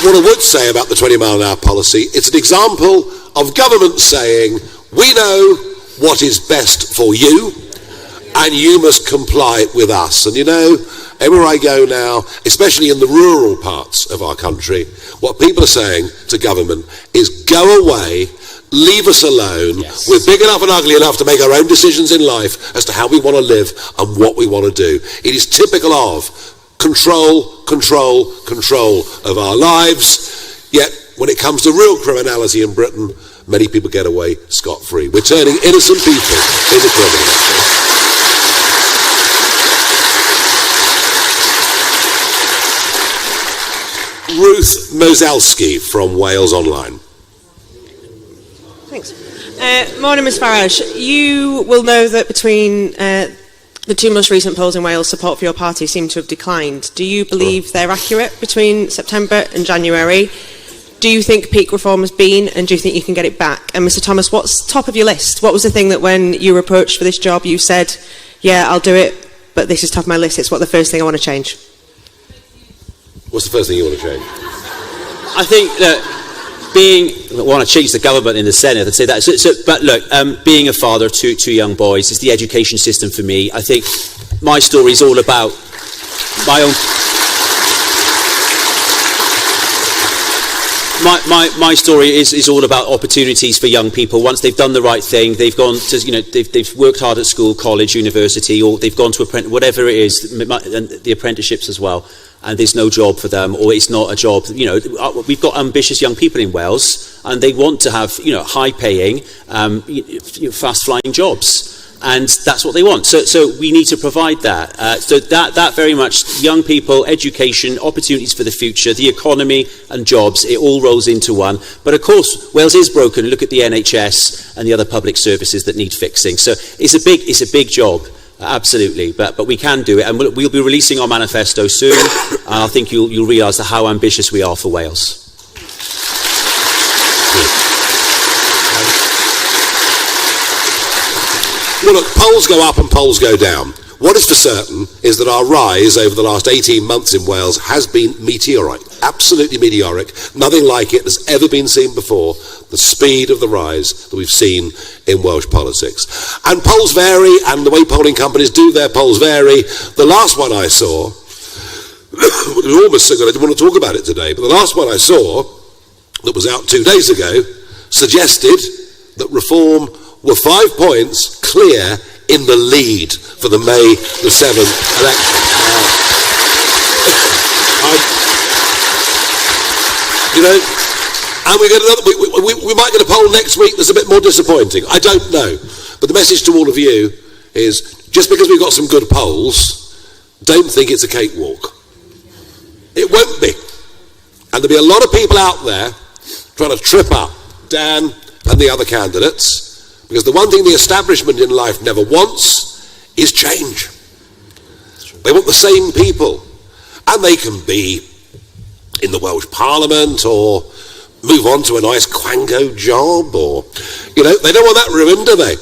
What I would say about the 20-mile-an-hour policy, it's an example of government saying, we know what is best for you, and you must comply with us. And you know, everywhere I go now, especially in the rural parts of our country, what people are saying to government is, go away, leave us alone. Yes. We're big enough and ugly enough to make our own decisions in life as to how we want to live and what we want to do. It is typical of control of our lives, yet when it comes to real criminality in Britain, many people get away scot-free. We're turning innocent people into criminals. Ruth Moselski from Wales Online. Thanks. Morning, Ms Farage. You will know that between the 2 most recent polls in Wales, support for your party seem to have declined. Do you believe they're accurate between September and January? Do you think peak reform has been, and do you think you can get it back? And Mr Thomas, what's top of your list? What was the thing that when you were approached for this job you said, yeah, I'll do it, but this is top of my list, it's what the first thing I want to change? What's the first thing you want to change? I think that I want to change the government in the Senate, I'd say that. But look, being a father of two young boys is the education system for me. I think my story is all about my own... My story is all about opportunities for young people. Once they've done the right thing, they've gone to, they've worked hard at school, college, university, or they've gone to whatever it is, and the apprenticeships as well, and there's no job for them, or it's not a job. We've got ambitious young people in Wales, and they want to have, high-paying, fast-flying jobs. And that's what they want. So we need to provide that. So that very much, young people, education, opportunities for the future, the economy and jobs, it all rolls into one. But of course, Wales is broken. Look at the NHS and the other public services that need fixing. So it's a big job, absolutely. But we can do it. And we'll be releasing our manifesto soon. And I think you'll realise how ambitious we are for Wales. Well, look, polls go up and polls go down. What is for certain is that our rise over the last 18 months in Wales has been meteoric, absolutely meteoric. Nothing like it has ever been seen before, the speed of the rise that we've seen in Welsh politics. And polls vary, and the way polling companies do their polls vary. The last one I saw, it was almost so good I didn't want to talk about it today, but the last one I saw, that was out 2 days ago, suggested that reform were 5 points clear in the lead for the May the 7th election. And we get another. We might get a poll next week that's a bit more disappointing. I don't know, but the message to all of you is: just because we've got some good polls, don't think it's a cakewalk. It won't be, and there'll be a lot of people out there trying to trip up Dan and the other candidates, because the one thing the establishment in life never wants is change. They want the same people, and they can be in the Welsh Parliament or move on to a nice Quango job, or, they don't want that ruined, do they?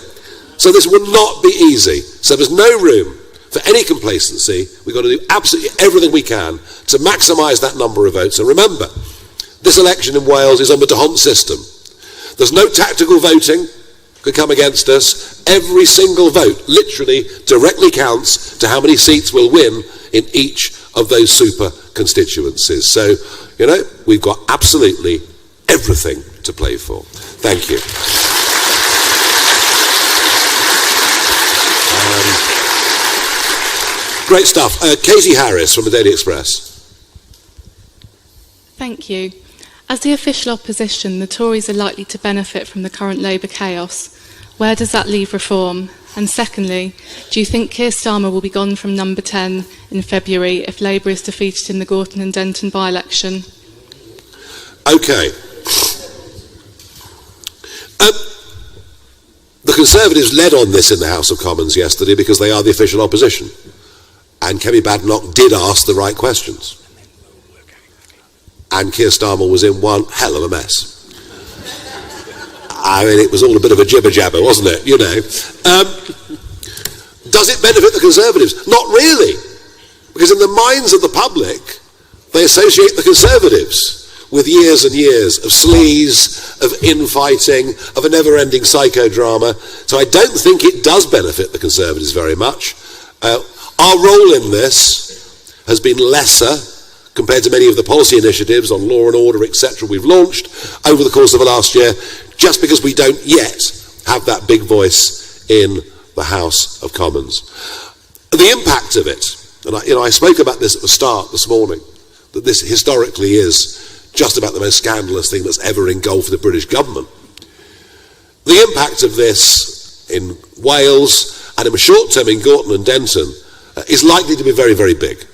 So this will not be easy. So there's no room for any complacency. We've got to do absolutely everything we can to maximise that number of votes. And remember, this election in Wales is on the d'Hondt system. There's no tactical voting could come against us. Every single vote literally directly counts to how many seats we'll win in each of those super constituencies. So, we've got absolutely everything to play for. Thank you. Great stuff. Katie Harris from the Daily Express. Thank you. As the official opposition, the Tories are likely to benefit from the current Labour chaos. Where does that leave reform? And secondly, do you think Keir Starmer will be gone from number 10 in February if Labour is defeated in the Gorton and Denton by-election? Okay. The Conservatives led on this in the House of Commons yesterday because they are the official opposition. And Kemi Badenoch did ask the right questions. And Keir Starmer was in one hell of a mess. I mean, it was all a bit of a jibber-jabber, wasn't it? Does it benefit the Conservatives? Not really. Because in the minds of the public, they associate the Conservatives with years and years of sleaze, of infighting, of a never-ending psychodrama. So I don't think it does benefit the Conservatives very much. Our role in this has been lesser compared to many of the policy initiatives on law and order, etc., we've launched over the course of the last year, just because we don't yet have that big voice in the House of Commons. The impact of it, and I spoke about this at the start this morning, that this historically is just about the most scandalous thing that's ever engulfed the British government. The impact of this in Wales and in the short term in Gorton and Denton is likely to be very, very big.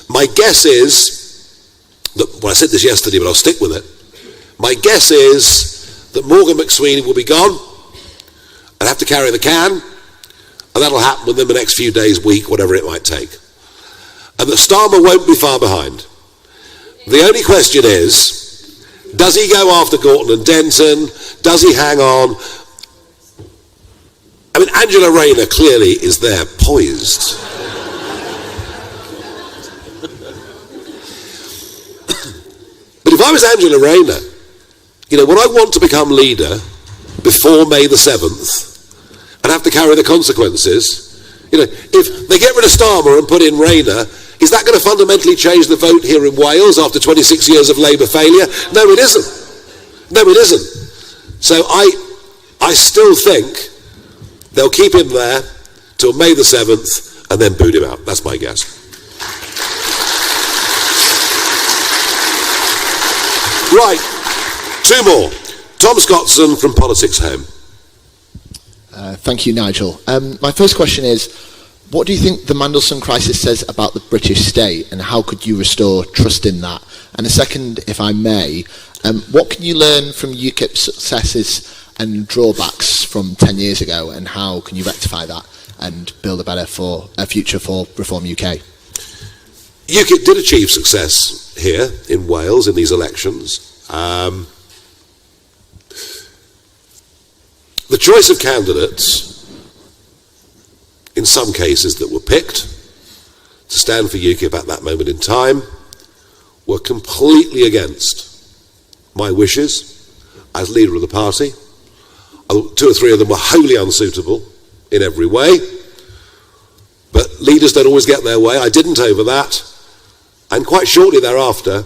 My guess is that, well, I said this yesterday, but I'll stick with it. My guess is that Morgan McSweeney will be gone and have to carry the can, and that'll happen within the next few days, week, whatever it might take. And that Starmer won't be far behind. The only question is, does he go after Gorton and Denton? Does he hang on? I mean, Angela Rayner clearly is there, poised. But if I was Angela Rayner, when I want to become leader before May the 7th and have to carry the consequences, if they get rid of Starmer and put in Rayner, is that going to fundamentally change the vote here in Wales after 26 years of Labour failure? No, it isn't. No, it isn't. So I still think they'll keep him there till May the 7th and then boot him out. That's my guess. Right, two more. Tom Scottson from Politics Home. Thank you, Nigel. My first question is, what do you think the Mandelson crisis says about the British state, and how could you restore trust in that? And a second, if I may, what can you learn from UKIP's successes and drawbacks from 10 years ago, and how can you rectify that and build a future for Reform UK? UKIP did achieve success here in Wales in these elections. The choice of candidates, in some cases that were picked to stand for UKIP at that moment in time, were completely against my wishes as leader of the party. 2 or 3 of them were wholly unsuitable in every way, but leaders don't always get their way. I didn't over that, and quite shortly thereafter,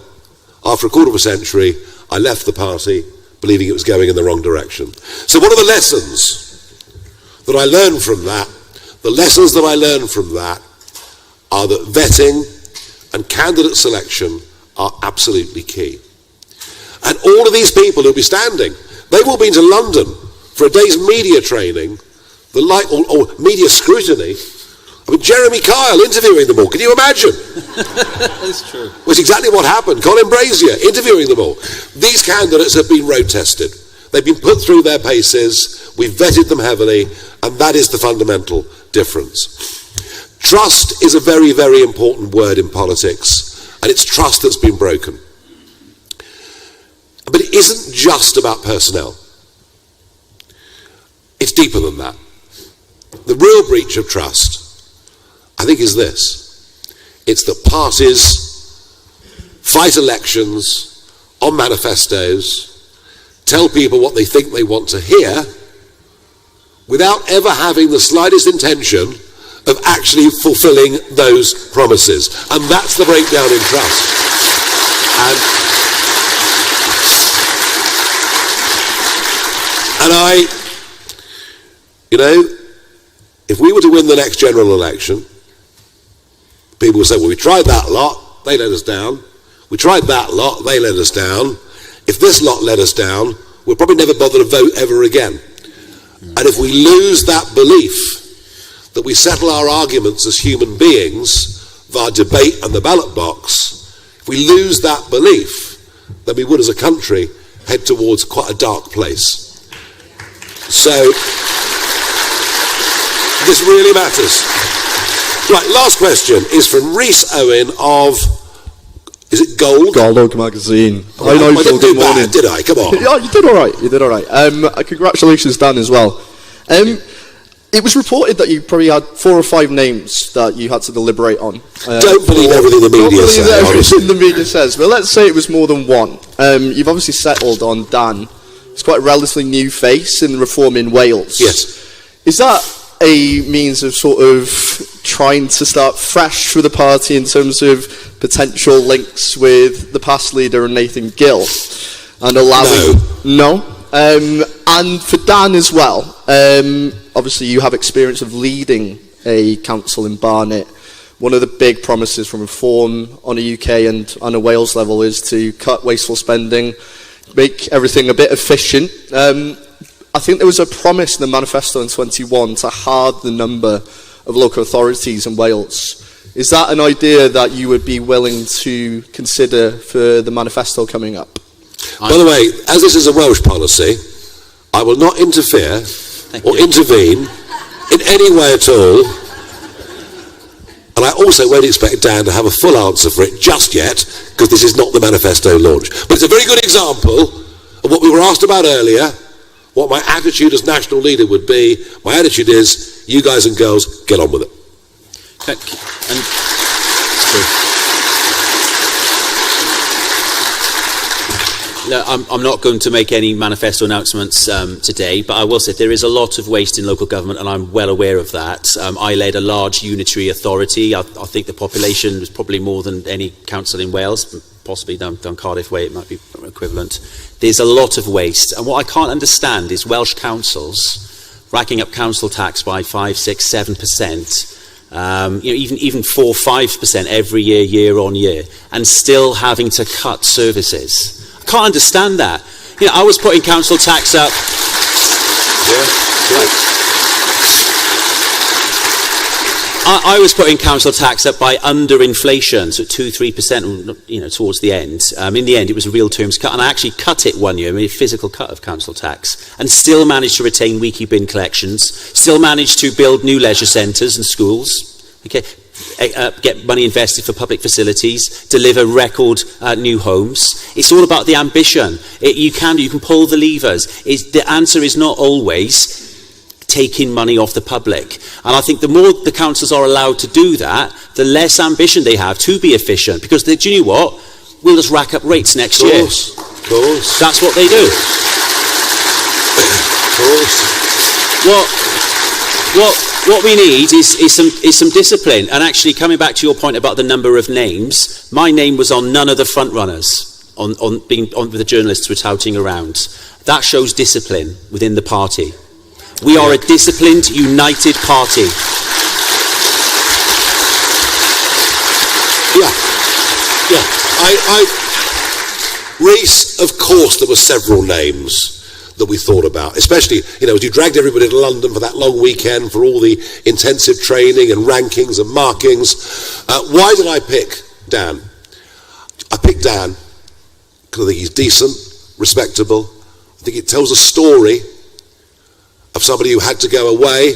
after a quarter of a century, I left the party believing it was going in the wrong direction. So what are the lessons that I learned from that, the lessons that I learned from that, are that vetting and candidate selection are absolutely key. And all of these people who'll be standing, they've all been to London for a day's media training, or media scrutiny. I mean, Jeremy Kyle interviewing them all. Can you imagine? That's true. Which is exactly what happened. Colin Brazier interviewing them all. These candidates have been road tested. They've been put through their paces. We've vetted them heavily, and that is the fundamental difference. Trust is a very, very important word in politics, and it's trust that's been broken. But it isn't just about personnel. It's deeper than that. The real breach of trust, I think, is this. It's that parties fight elections on manifestos, tell people what they think they want to hear, without ever having the slightest intention of actually fulfilling those promises. And that's the breakdown in trust. And if we were to win the next general election, people would say, well, we tried that lot, they let us down. We tried that lot, they let us down. If this lot let us down, we'll probably never bother to vote ever again. And if we lose that belief that we settle our arguments as human beings via debate and the ballot box, if we lose that belief, then we would as a country head towards quite a dark place. So, this really matters. Right, last question is from Rhys Owen of, is it Gold? Gold magazine. I didn't do bad, did I? Come on. Yeah, you did all right. Congratulations, Dan, as well. It was reported that you probably had 4 or 5 names that you had to deliberate on. Don't believe everything the media says. Don't believe everything the media says. But let's say it was more than one. You've obviously settled on Dan. It's quite a relatively new face in reform in Wales. Yes. Is that a means of sort of trying to start fresh for the party in terms of potential links with the past leader Nathan Gill? And allowing... No? And for Dan as well, obviously you have experience of leading a council in Barnet. One of the big promises from reform on a UK and on a Wales level is to cut wasteful spending, make everything a bit efficient. I think there was a promise in the manifesto in 21 to halve the number of local authorities in Wales. Is that an idea that you would be willing to consider for the manifesto coming up? By the way, as this is a Welsh policy, I will not interfere or intervene in any way at all. And I also won't expect Dan to have a full answer for it just yet, because this is not the manifesto launch. But it's a very good example of what we were asked about earlier, what my attitude as national leader would be. My attitude is, you guys and girls, get on with it. No, I'm not going to make any manifesto announcements today, but I will say there is a lot of waste in local government, and I'm well aware of that. I led a large unitary authority. I think the population was probably more than any council in Wales, possibly down Cardiff Way, it might be equivalent. There's a lot of waste, and what I can't understand is Welsh councils racking up council tax by 5, 6, 7%. Even 4, 5% every year, year on year, and still having to cut services. I can't understand that. I was putting council tax up. I was putting council tax up by under inflation, so 2-3%. Towards the end. In the end, it was a real terms cut, and I actually cut it one year, a physical cut of council tax, and still managed to retain weekly bin collections. Still managed to build new leisure centres and schools. Okay. Get money invested for public facilities, deliver record new homes. It's all about the ambition. You can pull the levers. The answer is not always taking money off the public. And I think the more the councils are allowed to do that, the less ambition they have to be efficient. Because do you know what? We'll just rack up rates next year. Of course. That's what they do. Of course. What we need is some discipline. And actually, coming back to your point about the number of names, my name was on none of the front runners on with the journalists were touting around. That shows discipline within the party. We are a disciplined, united party. Reece, of course, there were several names that we thought about, especially, as you dragged everybody to London for that long weekend, for all the intensive training and rankings and markings. Why did I pick Dan? I picked Dan because I think he's decent, respectable. I think it tells a story of somebody who had to go away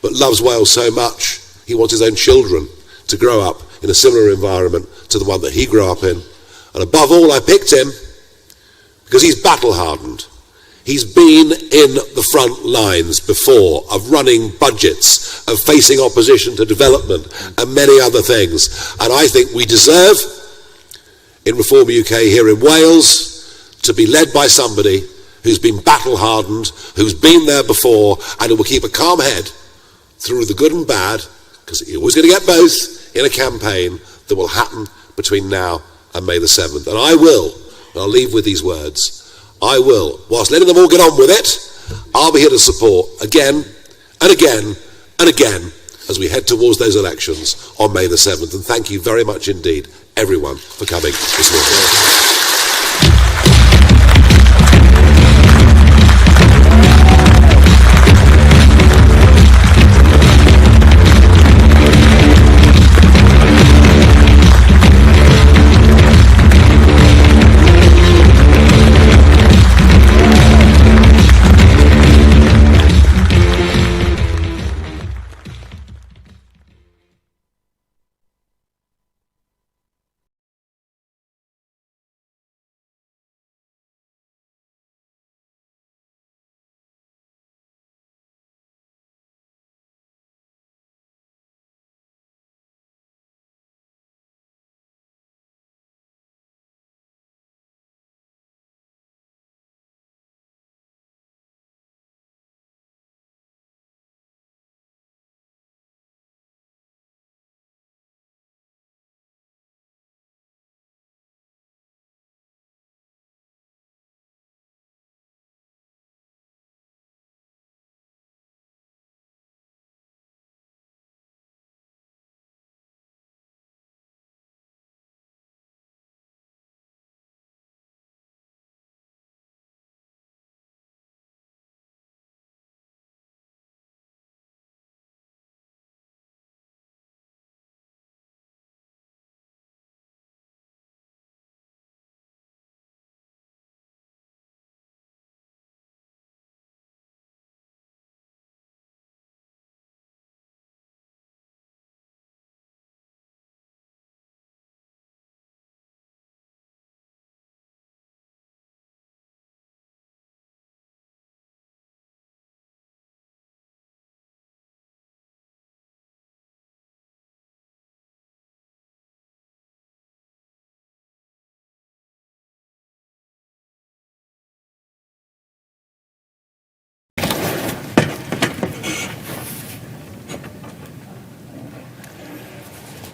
but loves Wales so much he wants his own children to grow up in a similar environment to the one that he grew up in. And above all, I picked him because he's battle-hardened. He's been in the front lines before, of running budgets, of facing opposition to development, and many other things. And I think we deserve, in Reform UK here in Wales, to be led by somebody who's been battle-hardened, who's been there before, and who will keep a calm head through the good and bad, because you're always going to get both in a campaign that will happen between now and May the 7th. And I will, and I'll leave with these words, I will, whilst letting them all get on with it, I'll be here to support again and again and again as we head towards those elections on May the 7th. And thank you very much indeed, everyone, for coming this morning.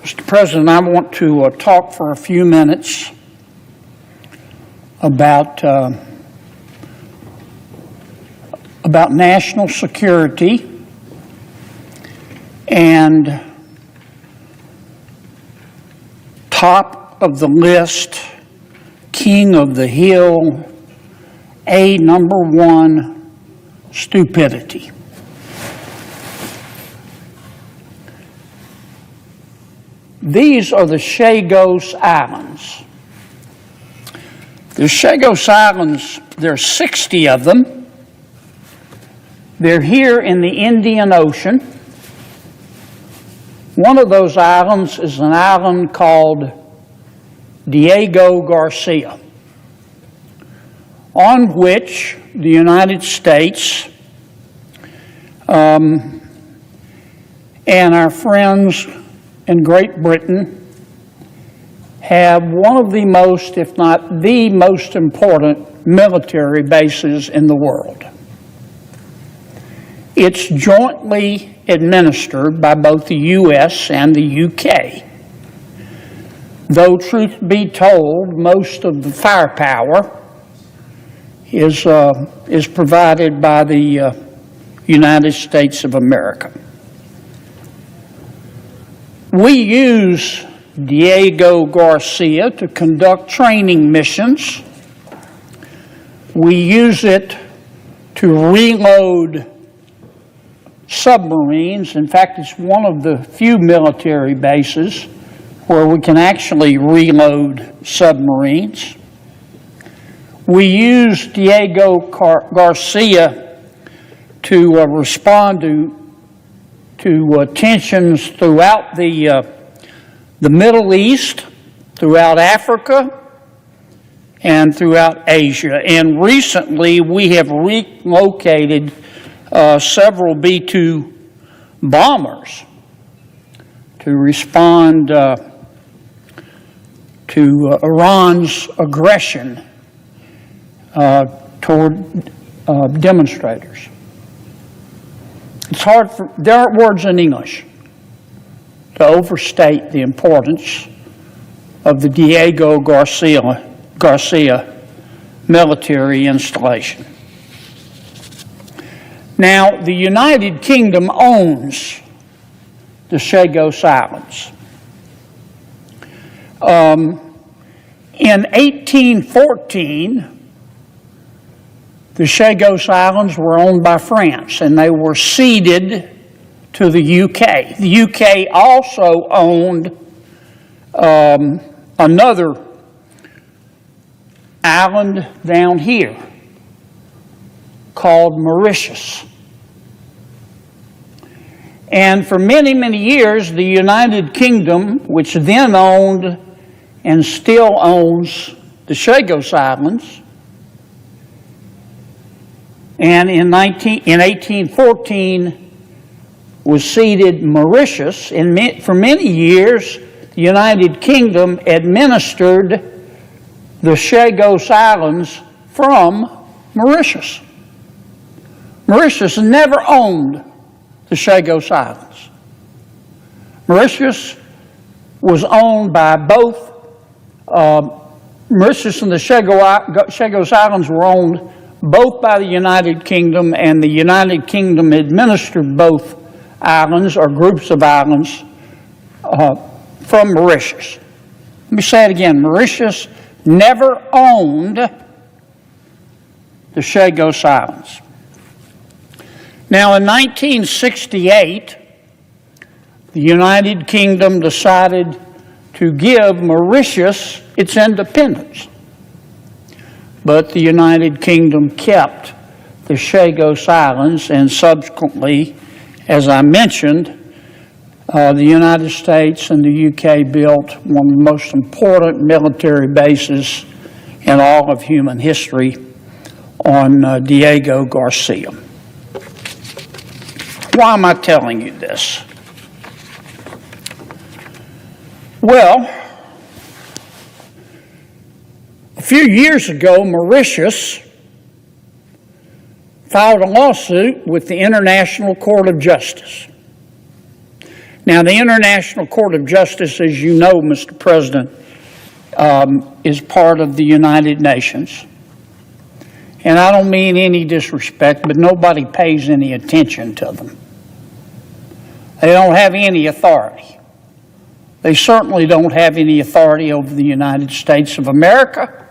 Mr. President, I want to talk for a few minutes about national security and top of the list, king of the hill, number one, stupidity. These are the Chagos Islands. The Chagos Islands, there are 60 of them. They're here in the Indian Ocean. One of those islands is an island called Diego Garcia, on which the United States and our friends in Great Britain have one of the most, if not the most important military bases in the world. It's jointly administered by both the U.S. and the UK. Though, truth be told, most of the firepower is provided by the United States of America. We use Diego Garcia to conduct training missions. We use it to reload submarines. In fact, it's one of the few military bases where we can actually reload submarines. We use Diego Garcia to respond to tensions throughout the Middle East, throughout Africa, and throughout Asia. And recently, we have relocated several B-2 bombers to respond to Iran's aggression toward demonstrators. It's hard for, there aren't words in English to overstate the importance of the Diego Garcia military installation. Now, the United Kingdom owns the Chagos Islands. In 1814, the Chagos Islands were owned by France, and they were ceded to the UK. The UK also owned another island down here called Mauritius. And for many, many years, the United Kingdom, which then owned and still owns the Chagos Islands, and in 1814 was ceded Mauritius. And for many years, the United Kingdom administered the Chagos Islands from Mauritius. Mauritius never owned the Chagos Islands. Mauritius was owned by both, Mauritius and the Chagos Islands were owned both by the United Kingdom, and the United Kingdom administered both islands or groups of islands from Mauritius. Let me say it again. Mauritius never owned the Chagos Islands. Now, in 1968, the United Kingdom decided to give Mauritius its independence. But the United Kingdom kept the Chagos Islands, and subsequently, as I mentioned, the United States and the UK built one of the most important military bases in all of human history on Diego Garcia. Why am I telling you this? Well, a few years ago, Mauritius filed a lawsuit with the International Court of Justice. Now, the International Court of Justice, as you know, Mr. President, is part of the United Nations. And I don't mean any disrespect, but nobody pays any attention to them. They don't have any authority. They certainly don't have any authority over the United States of America,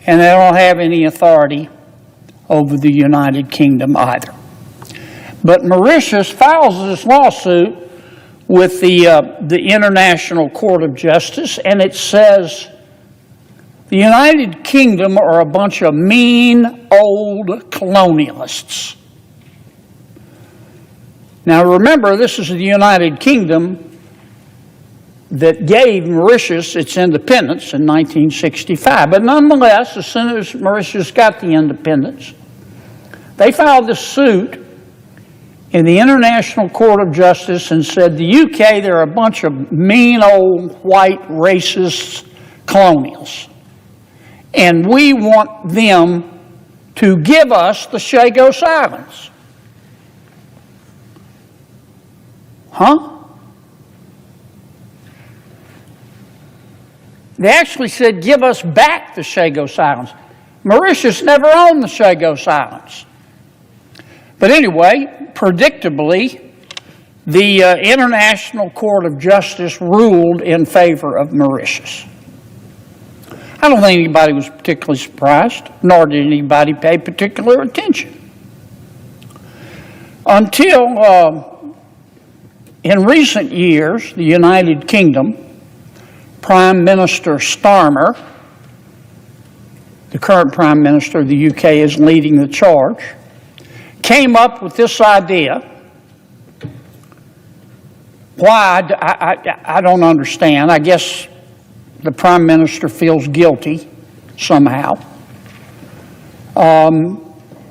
and they don't have any authority over the United Kingdom either. But Mauritius files this lawsuit with the International Court of Justice, and it says the United Kingdom are a bunch of mean old colonialists. Now remember, this is the United Kingdom that gave Mauritius its independence in 1965. But nonetheless, as soon as Mauritius got the independence, they filed a suit in the International Court of Justice and said the UK, they're a bunch of mean old white racist colonials. And we want them to give us the Chagos Islands. Huh? They actually said, give us back the Chagos Islands. Mauritius never owned the Chagos Islands. But But anyway, predictably, the International Court of Justice ruled in favor of Mauritius. I don't think anybody was particularly surprised, nor did anybody pay particular attention. Until in recent years, the United Kingdom, Prime Minister Starmer, the current Prime Minister of the UK is leading the charge, came up with this idea. Why? I don't understand. I guess the Prime Minister feels guilty somehow.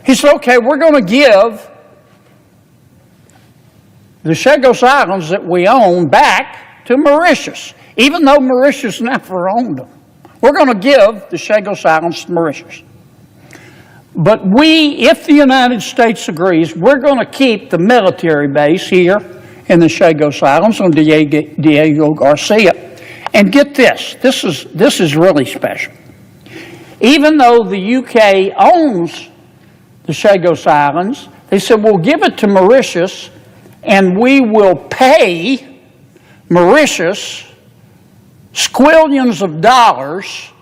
He said, okay, we're going to give the Chagos Islands that we own back to Mauritius, even though Mauritius never owned them. We're going to give the Chagos Islands to Mauritius. But if the United States agrees, we're going to keep the military base here in the Chagos Islands on Diego Garcia. And get this is really special. Even though the UK owns the Chagos Islands, they said, we'll give it to Mauritius and we will pay Mauritius squillions of dollars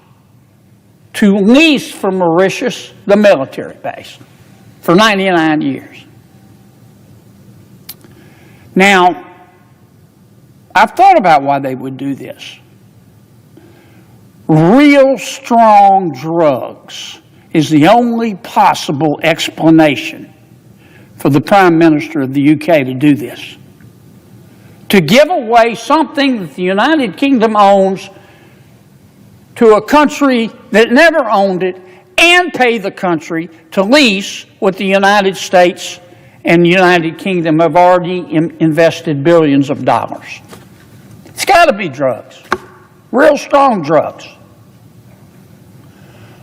to lease from Mauritius the military base for 99 years. Now, I've thought about why they would do this. Real strong drugs is the only possible explanation for the Prime Minister of the UK to do this. To give away something that the United Kingdom owns to a country that never owned it and pay the country to lease what the United States and the United Kingdom have already invested billions of dollars. It's got to be drugs, real strong drugs.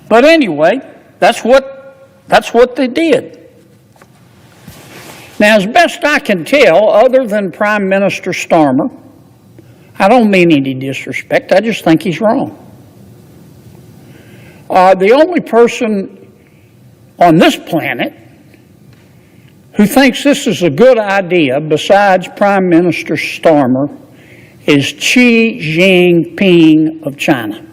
But anyway, that's what they did. Now, as best I can tell, other than Prime Minister Starmer, I don't mean any disrespect, I just think he's wrong. The only person on this planet who thinks this is a good idea, besides Prime Minister Starmer, is Xi Jinping of China.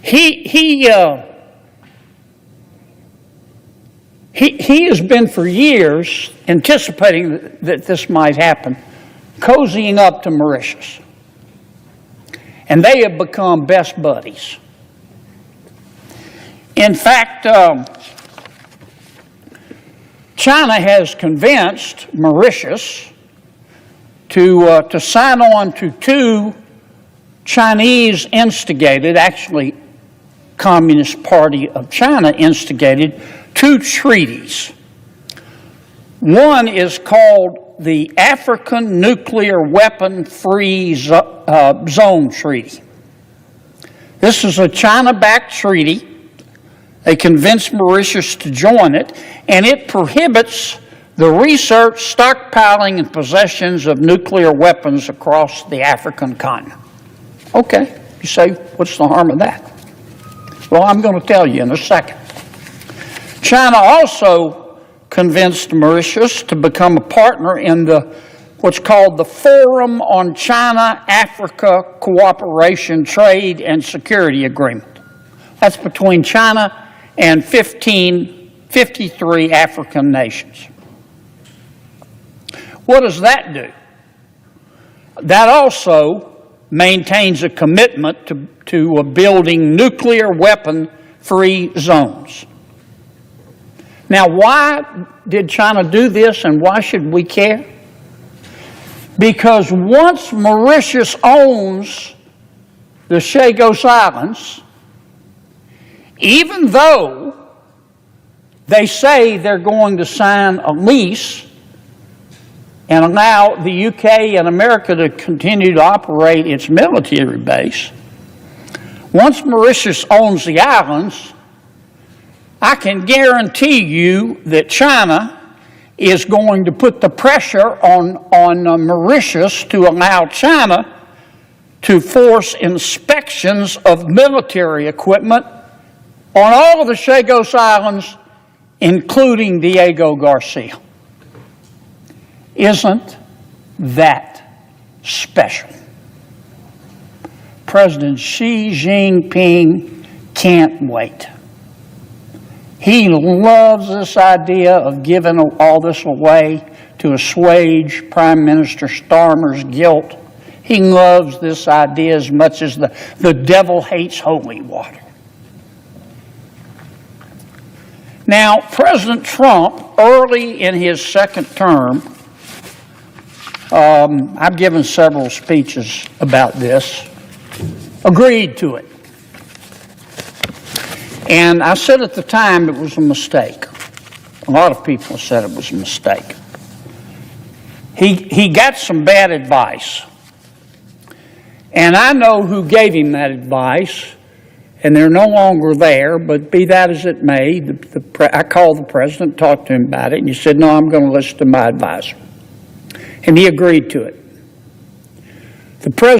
He has been for years anticipating that this might happen, cozying up to Mauritius. And they have become best buddies. In fact, China has convinced Mauritius to sign on to two Chinese instigated, actually Communist Party of China instigated, two treaties. One is called the African Nuclear Weapon Free Zone Treaty. This is a China-backed treaty. They convinced Mauritius to join it, and it prohibits the research, stockpiling, and possessions of nuclear weapons across the African continent. Okay, you say, what's the harm of that? Well, I'm going to tell you in a second. China also convinced Mauritius to become a partner in what's called the Forum on China-Africa Cooperation, Trade, and Security Agreement. That's between China and 53 African nations. What does that do? That also maintains a commitment to building nuclear weapon-free zones. Now, why did China do this and why should we care? Because once Mauritius owns the Chagos Islands, even though they say they're going to sign a lease and allow the UK and America to continue to operate its military base, once Mauritius owns the islands, I can guarantee you that China is going to put the pressure on Mauritius to allow China to force inspections of military equipment on all of the Chagos Islands including Diego Garcia. Isn't that special? President Xi Jinping can't wait. He loves this idea of giving all this away to assuage Prime Minister Starmer's guilt. He loves this idea as much as the devil hates holy water. Now, President Trump, early in his second term, I've given several speeches about this, agreed to it. And I said at the time it was a mistake. A lot of people said it was a mistake. He got some bad advice. And I know who gave him that advice, and they're no longer there, but be that as it may, I called the president, talked to him about it, and he said, no, I'm going to listen to my advisor. And he agreed to it. The president